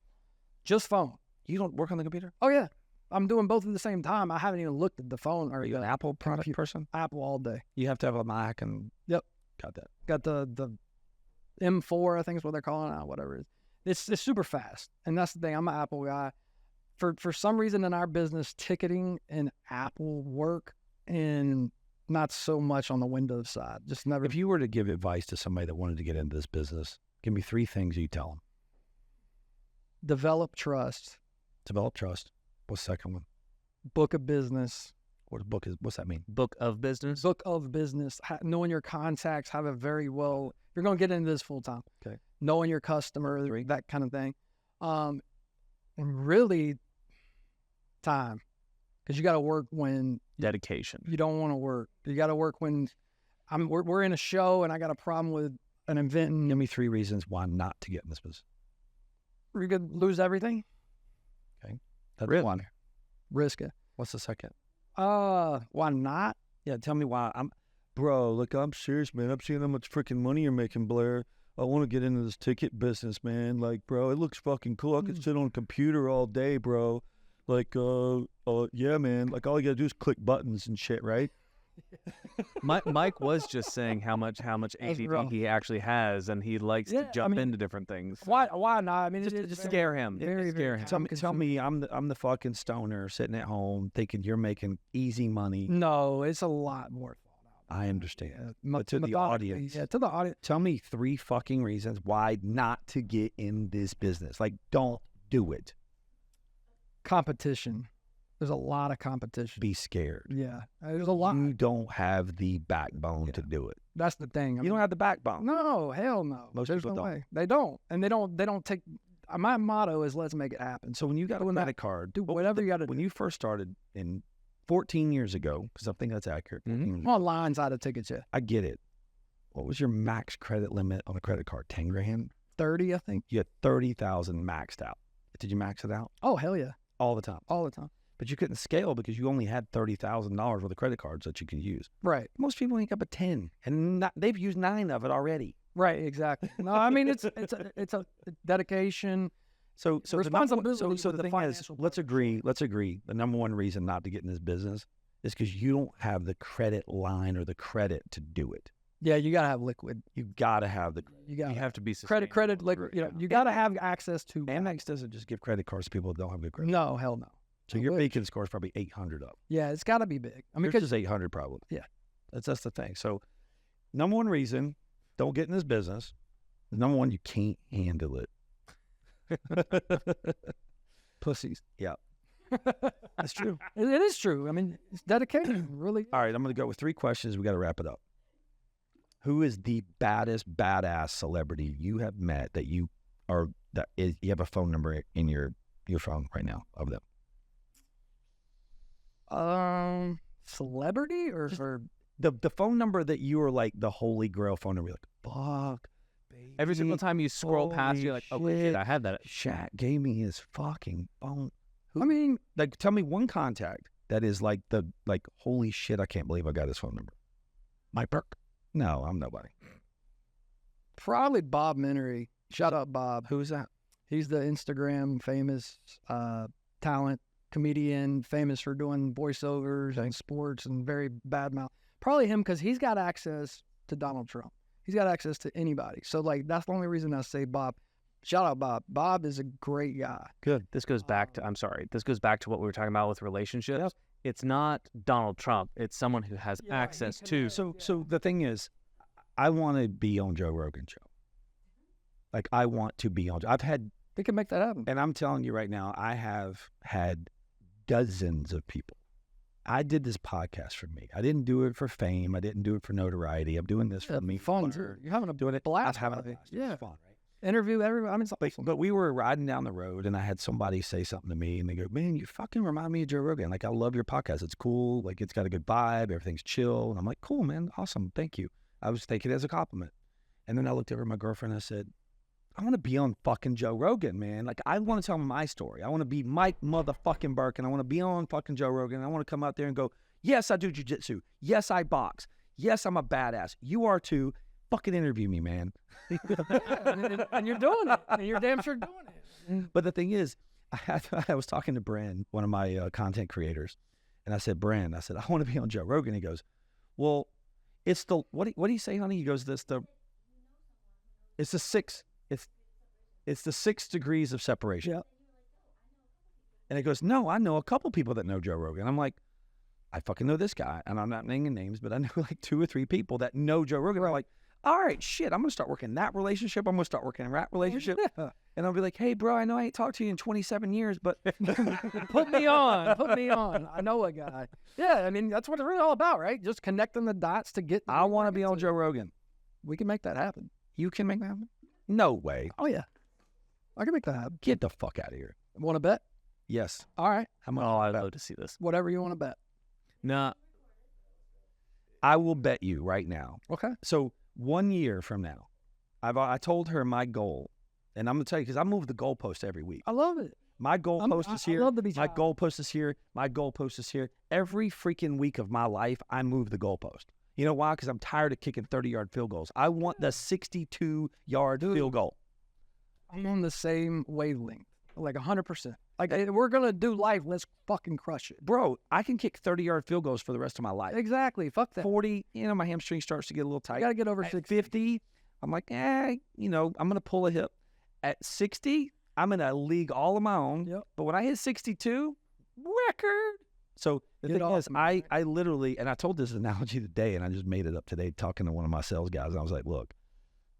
Speaker 2: Just phone.
Speaker 1: You don't work on the computer?
Speaker 2: Oh yeah, I'm doing both at the same time. I haven't even looked at the phone or
Speaker 1: Are you an
Speaker 2: the
Speaker 1: Apple product person?
Speaker 2: Apple all day.
Speaker 1: You have to have a Mac and.
Speaker 2: Yep.
Speaker 1: Got that.
Speaker 2: Got the M4, I think is what they're calling it, whatever it is. It's super fast, and that's the thing. I'm an Apple guy. For some reason in our business, ticketing and Apple work, and not so much on the Windows side. Just never.
Speaker 1: If you were to give advice to somebody that wanted to get into this business, give me 3 things you tell them.
Speaker 2: Develop trust.
Speaker 1: Develop trust. What's the second one?
Speaker 2: Book a business.
Speaker 1: What's that mean?
Speaker 3: Book of business.
Speaker 2: Book of business. Knowing your contacts, have it very well. You're going to get into this full time.
Speaker 1: Okay.
Speaker 2: Knowing your customer,
Speaker 1: 3.
Speaker 2: that kind of thing. And really, time. Because you got to work when
Speaker 3: Dedication.
Speaker 2: you don't want to work. You got to work when we're in a show and I got a problem with an event and
Speaker 1: Give me 3 reasons why not to get in this business.
Speaker 2: you could lose everything.
Speaker 1: That's
Speaker 3: Really?
Speaker 1: one.
Speaker 2: Risk it.
Speaker 1: What's the second?
Speaker 2: Why not?
Speaker 1: Yeah, tell me why. Bro, look, I'm serious, man. I'm seeing how much freaking money you're making, Blair. I want to get into this ticket business, man. Like, bro, it looks fucking cool. I could sit on a computer all day, bro. Like, yeah, man. Like, all you gotta do is click buttons and shit, right?
Speaker 3: Mike was just saying how much ADD
Speaker 2: rough.
Speaker 3: he actually has, and he likes
Speaker 2: Yeah,
Speaker 3: to jump
Speaker 2: I mean,
Speaker 3: into different things.
Speaker 2: Why not? I mean,
Speaker 3: Just scare him.
Speaker 2: Very,
Speaker 3: Scare
Speaker 2: very
Speaker 3: him.
Speaker 1: Tell me, I'm the fucking stoner sitting at home thinking you're making easy money.
Speaker 2: No, it's a lot more thought out.
Speaker 1: I understand.
Speaker 2: Yeah,
Speaker 1: But to the
Speaker 2: methodically,
Speaker 1: audience.
Speaker 2: Yeah, to the audience.
Speaker 1: Tell me 3 fucking reasons why not to get in this business. Like, don't do it.
Speaker 2: Competition. There's a lot of competition.
Speaker 1: Be scared.
Speaker 2: Yeah, there's a lot.
Speaker 1: You don't have the backbone to do it.
Speaker 2: That's the thing.
Speaker 1: You don't have the backbone.
Speaker 2: No, hell no.
Speaker 1: Most
Speaker 2: There's
Speaker 1: people
Speaker 2: no
Speaker 1: don't.
Speaker 2: way. They don't, and they don't take. My motto is let's make it happen.
Speaker 1: So when you got a credit card,
Speaker 2: Do whatever you got to do.
Speaker 1: when you first started in 14 years ago, because I think that's accurate. 14 years
Speaker 2: I'm on line side of tickets, yeah.
Speaker 1: I get it. what was your max credit limit on a credit card? 10 grand?
Speaker 2: 30, I think.
Speaker 1: You had 30,000 maxed out. Did you max it out?
Speaker 2: Oh, hell yeah.
Speaker 1: All the time.
Speaker 2: All the time.
Speaker 1: But you couldn't scale because you only had $30,000 worth of credit cards that you could use.
Speaker 2: Right.
Speaker 1: Most people ain't got but 10, and they've used 9 of it already.
Speaker 2: Right, exactly. No, I mean, it's a dedication.
Speaker 1: So
Speaker 2: responsibility.
Speaker 1: So the thing is, let's agree. The number one reason not to get in this business is because you don't have the credit line or the credit to do it.
Speaker 2: Yeah, you gotta have liquid.
Speaker 1: You gotta have the.
Speaker 3: You have to be
Speaker 2: credit, liquid. You know, you gotta have access to.
Speaker 1: Amex doesn't just give credit cards to people that don't have good credit.
Speaker 2: No, hell no.
Speaker 1: So your beacon score is probably 800 up.
Speaker 2: Yeah, it's gotta be big. I mean,
Speaker 1: yours is 800 probably.
Speaker 2: Yeah,
Speaker 1: that's the thing. So, number one reason, don't get in this business. Number one, you can't handle it.
Speaker 2: Pussies.
Speaker 1: Yeah. That's true.
Speaker 2: It is true. I mean, it's dedication, really.
Speaker 1: All right, I'm going to go with 3 questions. We got to wrap it up. Who is the baddest badass celebrity you have met that you have a phone number in your phone right now of them?
Speaker 2: Celebrity or
Speaker 1: the phone number that you are like the holy grail phone number. You're like, fuck. Baby,
Speaker 3: every single time you scroll past, you're like, oh shit, I had that.
Speaker 1: Shaq gave me his fucking phone.
Speaker 2: I mean,
Speaker 1: like, tell me one contact that is like holy shit, I can't believe I got his phone number. Mike Burke? No, I'm nobody.
Speaker 2: Probably Bob Minery. Shout out Bob.
Speaker 1: Who's that?
Speaker 2: He's the Instagram famous talent comedian, famous for doing voiceovers and sports and very bad mouth. Probably him because he's got access to Donald Trump. He's got access to anybody. So like that's the only reason I say Bob. Shout out Bob. Bob is a great guy.
Speaker 1: Good.
Speaker 3: This goes back to this goes back to what we were talking about with relationships. Yep. It's not Donald Trump. It's someone who has access to.
Speaker 1: So the thing is, I want to be on Joe Rogan's show. Like I want to be on.
Speaker 2: We can make that happen.
Speaker 1: And I'm telling you right now, I have had dozens of people. I did this podcast for me. I didn't do it for fame. I didn't do it for notoriety. I'm doing this for me.
Speaker 2: Fun. You're having a blast.
Speaker 1: I'm having a blast.
Speaker 2: Yeah.
Speaker 1: It's fun, right?
Speaker 2: Interview everybody. I mean, it's awesome.
Speaker 1: But we were riding down the road and I had somebody say something to me and they go, man, you fucking remind me of Joe Rogan. Like, I love your podcast. It's cool. Like, it's got a good vibe. Everything's chill. And I'm like, cool, man. Awesome. Thank you. I was taking it as a compliment. And then I looked over at my girlfriend and I said, I want to be on fucking Joe Rogan, man. Like, I want to tell my story. I want to be Mike motherfucking Burke and I want to be on fucking Joe Rogan. I want to come out there and go, yes, I do jiu-jitsu. Yes, I box. Yes, I'm a badass. You are too. Fucking interview me, man.
Speaker 2: And you're doing it. And you're damn sure doing it.
Speaker 1: But the thing is, I was talking to Bren, one of my content creators, and I said, Bren, I want to be on Joe Rogan. He goes, well, it's the, what do you say, honey? He goes, it's the 6 degrees of separation.
Speaker 2: Yep.
Speaker 1: And he goes, no, I know a couple people that know Joe Rogan. I'm like, I fucking know this guy, and I'm not naming names, but I know like 2 or 3 people that know Joe Rogan. I'm like, all right, shit, I'm going to start working that relationship. I'm going to start working in that relationship. Yeah. And I'll be like, hey, bro, I know I ain't talked to you in 27 years, but
Speaker 2: put me on. Put me on. I know a guy. Yeah, I mean, that's what it's really all about, right? Just connecting the dots to get.
Speaker 1: I want to be on Joe Rogan.
Speaker 2: We can make that happen.
Speaker 1: You can make that happen? No way.
Speaker 2: Oh, yeah. I can make that happen.
Speaker 1: Get the fuck out of here.
Speaker 2: Want to bet?
Speaker 1: Yes.
Speaker 2: All right.
Speaker 3: How much? Oh, I'd love to see this.
Speaker 2: Whatever you want to bet.
Speaker 3: Nah.
Speaker 1: I will bet you right now.
Speaker 2: Okay.
Speaker 1: So 1 year from now, I told her my goal, and I'm going to tell you, because I move the goalpost every week.
Speaker 2: I love it.
Speaker 1: My goalpost is here.
Speaker 2: I love the beach.
Speaker 1: My goalpost is here. My goalpost is here. Every freaking week of my life, I move the goalpost. You know why? Because I'm tired of kicking 30-yard field goals. I want the 62-yard field goal.
Speaker 2: I'm on the same wavelength, like 100%. Like, we're going to do life. Let's fucking crush it.
Speaker 1: Bro, I can kick 30-yard field goals for the rest of my life.
Speaker 2: Exactly. Fuck that.
Speaker 1: 40, my hamstring starts to get a little tight.
Speaker 2: You got to get over 60.
Speaker 1: 50, I'm like, I'm going to pull a hip. At 60, I'm in a league all of my own.
Speaker 2: Yep.
Speaker 1: But when I hit 62, record. So the thing is, I literally, and I told this analogy today, and I just made it up today talking to one of my sales guys. And I was like, look,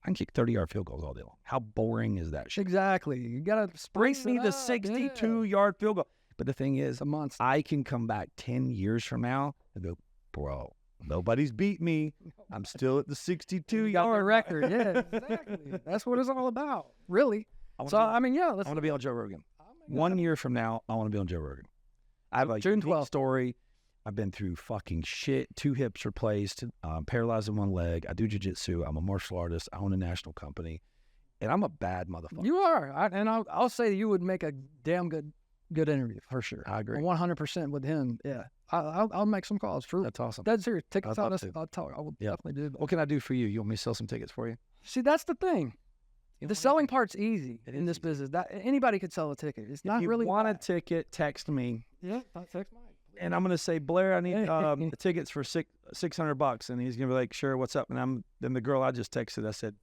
Speaker 1: I can kick 30-yard field goals all day long. How boring is that shit?
Speaker 2: Exactly. You got to
Speaker 1: bring me the 62-yard field goal. But the thing is,
Speaker 2: a monster.
Speaker 1: I can come back 10 years from now and go, bro, nobody's beat me. I'm still at the 62-yard
Speaker 2: record. Yeah, exactly. That's what it's all about, really. I want
Speaker 1: to be on Joe Rogan. 1 year from now, I want to be on Joe Rogan. I have a
Speaker 2: June
Speaker 1: unique
Speaker 2: 12th
Speaker 1: story. I've been through fucking shit. 2 hips replaced, paralyzed in 1 leg. I do jiu-jitsu. I'm a martial artist. I own a national company. And I'm a bad motherfucker.
Speaker 2: You are. I'll say you would make a damn good interview for sure.
Speaker 1: I agree.
Speaker 2: 100% with him. Yeah. I'll make some calls. True.
Speaker 1: That's awesome.
Speaker 2: That's serious. Tickets
Speaker 1: I'd
Speaker 2: out.
Speaker 1: love to.
Speaker 2: I'll talk. I will
Speaker 1: Yeah.
Speaker 2: definitely do that.
Speaker 1: What can I do for you? You want me to sell some tickets for you?
Speaker 2: See, that's the thing. The selling part's easy
Speaker 1: It
Speaker 2: in
Speaker 1: is
Speaker 2: this
Speaker 1: easy.
Speaker 2: business. That anybody could sell a ticket. It's not
Speaker 1: if you
Speaker 2: really
Speaker 1: want a
Speaker 2: bad.
Speaker 1: ticket, text me.
Speaker 2: Yeah, text Mike.
Speaker 1: And I'm going to say, Blair, I need tickets for $600. And he's going to be like, sure, what's up? And then the girl I just texted, I said,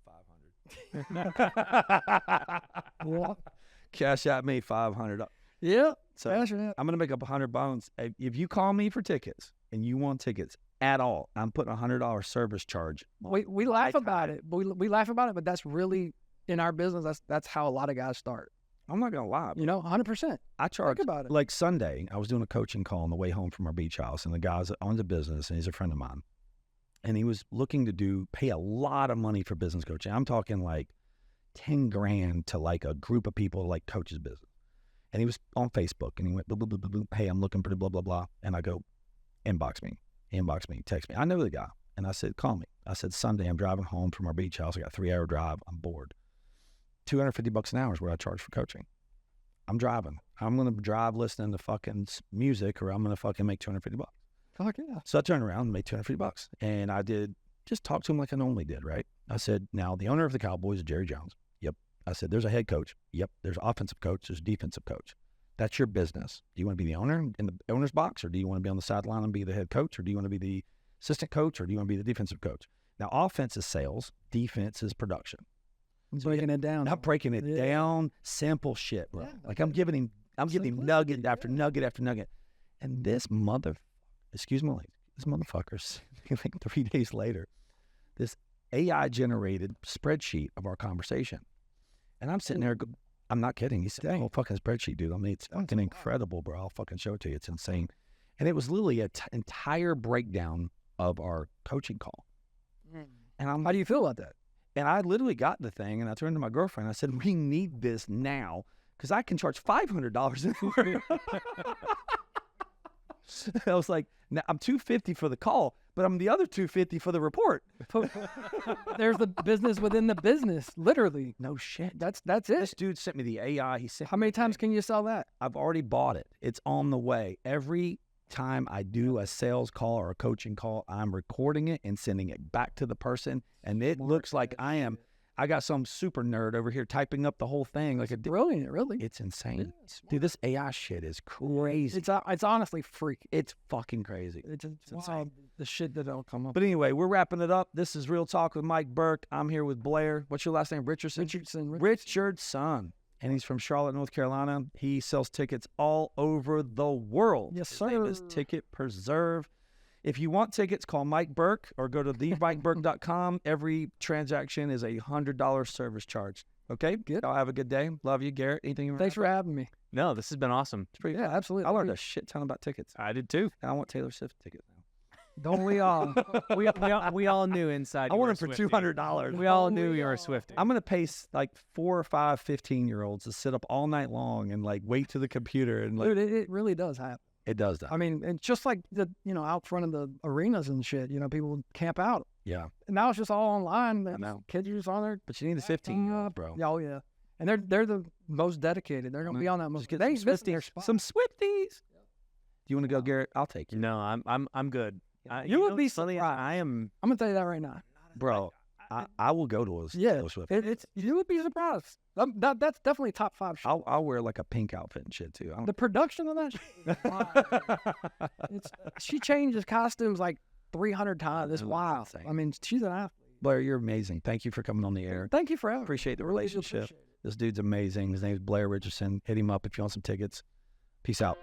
Speaker 1: 500. Cash out me $500.
Speaker 2: Yeah.
Speaker 1: So
Speaker 2: Cash it out.
Speaker 1: I'm going to make up 100 bones. If you call me for tickets and you want tickets at all, I'm putting a $100 service charge.
Speaker 2: We laugh about it. We laugh about it, but that's really in our business. That's how a lot of guys start.
Speaker 1: I'm not going to lie.
Speaker 2: You know, 100%.
Speaker 1: I charge,
Speaker 2: Think about it.
Speaker 1: like Sunday, I was doing a coaching call on the way home from our beach house, and the guy's owns a business, and he's a friend of mine. And he was looking to pay a lot of money for business coaching. I'm talking like 10 grand to like a group of people to like coach his business. And he was on Facebook, and he went, blah, blah, blah, blah, blah. Hey, I'm looking for blah, blah, blah. And I go, inbox me, text me. I know the guy. And I said, call me. I said, Sunday, I'm driving home from our beach house. I got a 3-hour drive. I'm bored. $250 an hour is what I charge for coaching. I'm driving. I'm going to drive listening to fucking music, or I'm going to fucking make $250.
Speaker 2: Fuck yeah.
Speaker 1: So I turned around and made $250. And I just talk to him like I normally did, right? I said, now the owner of the Cowboys is Jerry Jones. Yep. I said, there's a head coach. Yep. There's an offensive coach. There's a defensive coach. That's your business. Do you want to be the owner in the owner's box, or do you want to be on the sideline and be the head coach, or do you want to be the assistant coach, or do you want to be the defensive coach? Now, offense is sales. Defense is production.
Speaker 2: Breaking it down.
Speaker 1: I'm breaking it down, simple shit, bro.
Speaker 2: Yeah,
Speaker 1: like I'm giving him nugget after nugget after nugget. And this motherfucker's like 3 days later, this AI generated spreadsheet of our conversation. And I'm sitting there, I'm not kidding. He said, oh, fucking spreadsheet, dude. I mean, it's fucking incredible, bro. I'll fucking show it to you. It's insane. And it was literally an entire breakdown of our coaching call. And
Speaker 2: How do you feel about that?
Speaker 1: And I literally got the thing, and I turned to my girlfriend. I said, we need this now, because I can charge $500 an hour. I was like, now, I'm $250 for the call, but I'm the other $250 for the report.
Speaker 2: There's the business within the business, literally.
Speaker 1: No shit.
Speaker 2: That's
Speaker 1: This
Speaker 2: it.
Speaker 1: dude sent me the AI. He sent
Speaker 2: How many times can you sell that?
Speaker 1: I've already bought it. It's on the way. Every time I do a sales call or a coaching call, I'm recording it and sending it back to the person, and it looks like I got some super nerd over here typing up the whole thing like a
Speaker 2: Brilliant, really.
Speaker 1: It's insane. Dude, this AI shit is crazy.
Speaker 2: It's honestly freaky.
Speaker 1: It's fucking crazy.
Speaker 2: It's
Speaker 1: insane.
Speaker 2: wild, the shit that'll come up.
Speaker 1: But anyway, we're wrapping it up. This is Real Talk with Mike Burke. I'm here with Blair. What's your last name? Richardson? Richardson. And he's from Charlotte, North Carolina. He sells tickets all over the world.
Speaker 2: Yes,
Speaker 1: His name is
Speaker 2: sir.
Speaker 1: Ticket Preserve. If you want tickets, call Mike Burke or go to themikeburke.com. Every transaction is a $100 service charge. Okay?
Speaker 2: Good.
Speaker 1: Y'all have a good day. Love you, Garrett. Anything you want to
Speaker 2: Thanks for having me.
Speaker 3: No, this has been awesome.
Speaker 2: Yeah, absolutely.
Speaker 1: I learned a shit ton about tickets.
Speaker 3: I did too.
Speaker 1: And I want Taylor Swift tickets now.
Speaker 2: Don't we all?
Speaker 3: We all knew inside.
Speaker 1: I
Speaker 3: you
Speaker 1: want
Speaker 3: were
Speaker 1: them
Speaker 3: a
Speaker 1: for
Speaker 3: Swiftie.
Speaker 1: $200.
Speaker 3: We all knew you were a Swiftie.
Speaker 1: I'm going to pay like 4 or 5 15-year-olds to sit up all night long and like wait to the computer. And like,
Speaker 2: Dude, it really does happen.
Speaker 1: it does that.
Speaker 2: I mean, and just like out front of the arenas and shit, people camp out.
Speaker 1: Yeah.
Speaker 2: And now it's just all online.
Speaker 1: I know.
Speaker 2: Kids are just on there.
Speaker 1: But you need the 15-year-olds, bro.
Speaker 2: Oh yeah. And they're the most dedicated. They're gonna be on that most.
Speaker 1: Just get
Speaker 2: They
Speaker 1: some
Speaker 2: visit their
Speaker 1: Swifties.
Speaker 2: spot.
Speaker 1: Some Swifties. Do you want to go, Garrett? I'll take you.
Speaker 3: No, I'm good.
Speaker 2: You would be
Speaker 3: Sonny,
Speaker 2: surprised.
Speaker 3: I am.
Speaker 2: I'm gonna tell you that right now.
Speaker 1: Bro, I will go to a
Speaker 2: Yeah,
Speaker 1: Taylor Swift.
Speaker 2: you would be surprised. That's definitely top 5 shit.
Speaker 1: I'll wear like a pink outfit and shit too.
Speaker 2: The production of that shit is wild. She changes costumes like 300 times. It's
Speaker 1: That's
Speaker 2: wild.
Speaker 1: insane.
Speaker 2: I mean, she's an athlete.
Speaker 1: Blair, you're amazing. Thank you for coming on the air.
Speaker 2: Thank you for having me.
Speaker 1: Appreciate the
Speaker 2: I really do
Speaker 1: relationship.
Speaker 2: appreciate it.
Speaker 1: This dude's amazing. His name's Blair Richardson. Hit him up if you want some tickets. Peace out.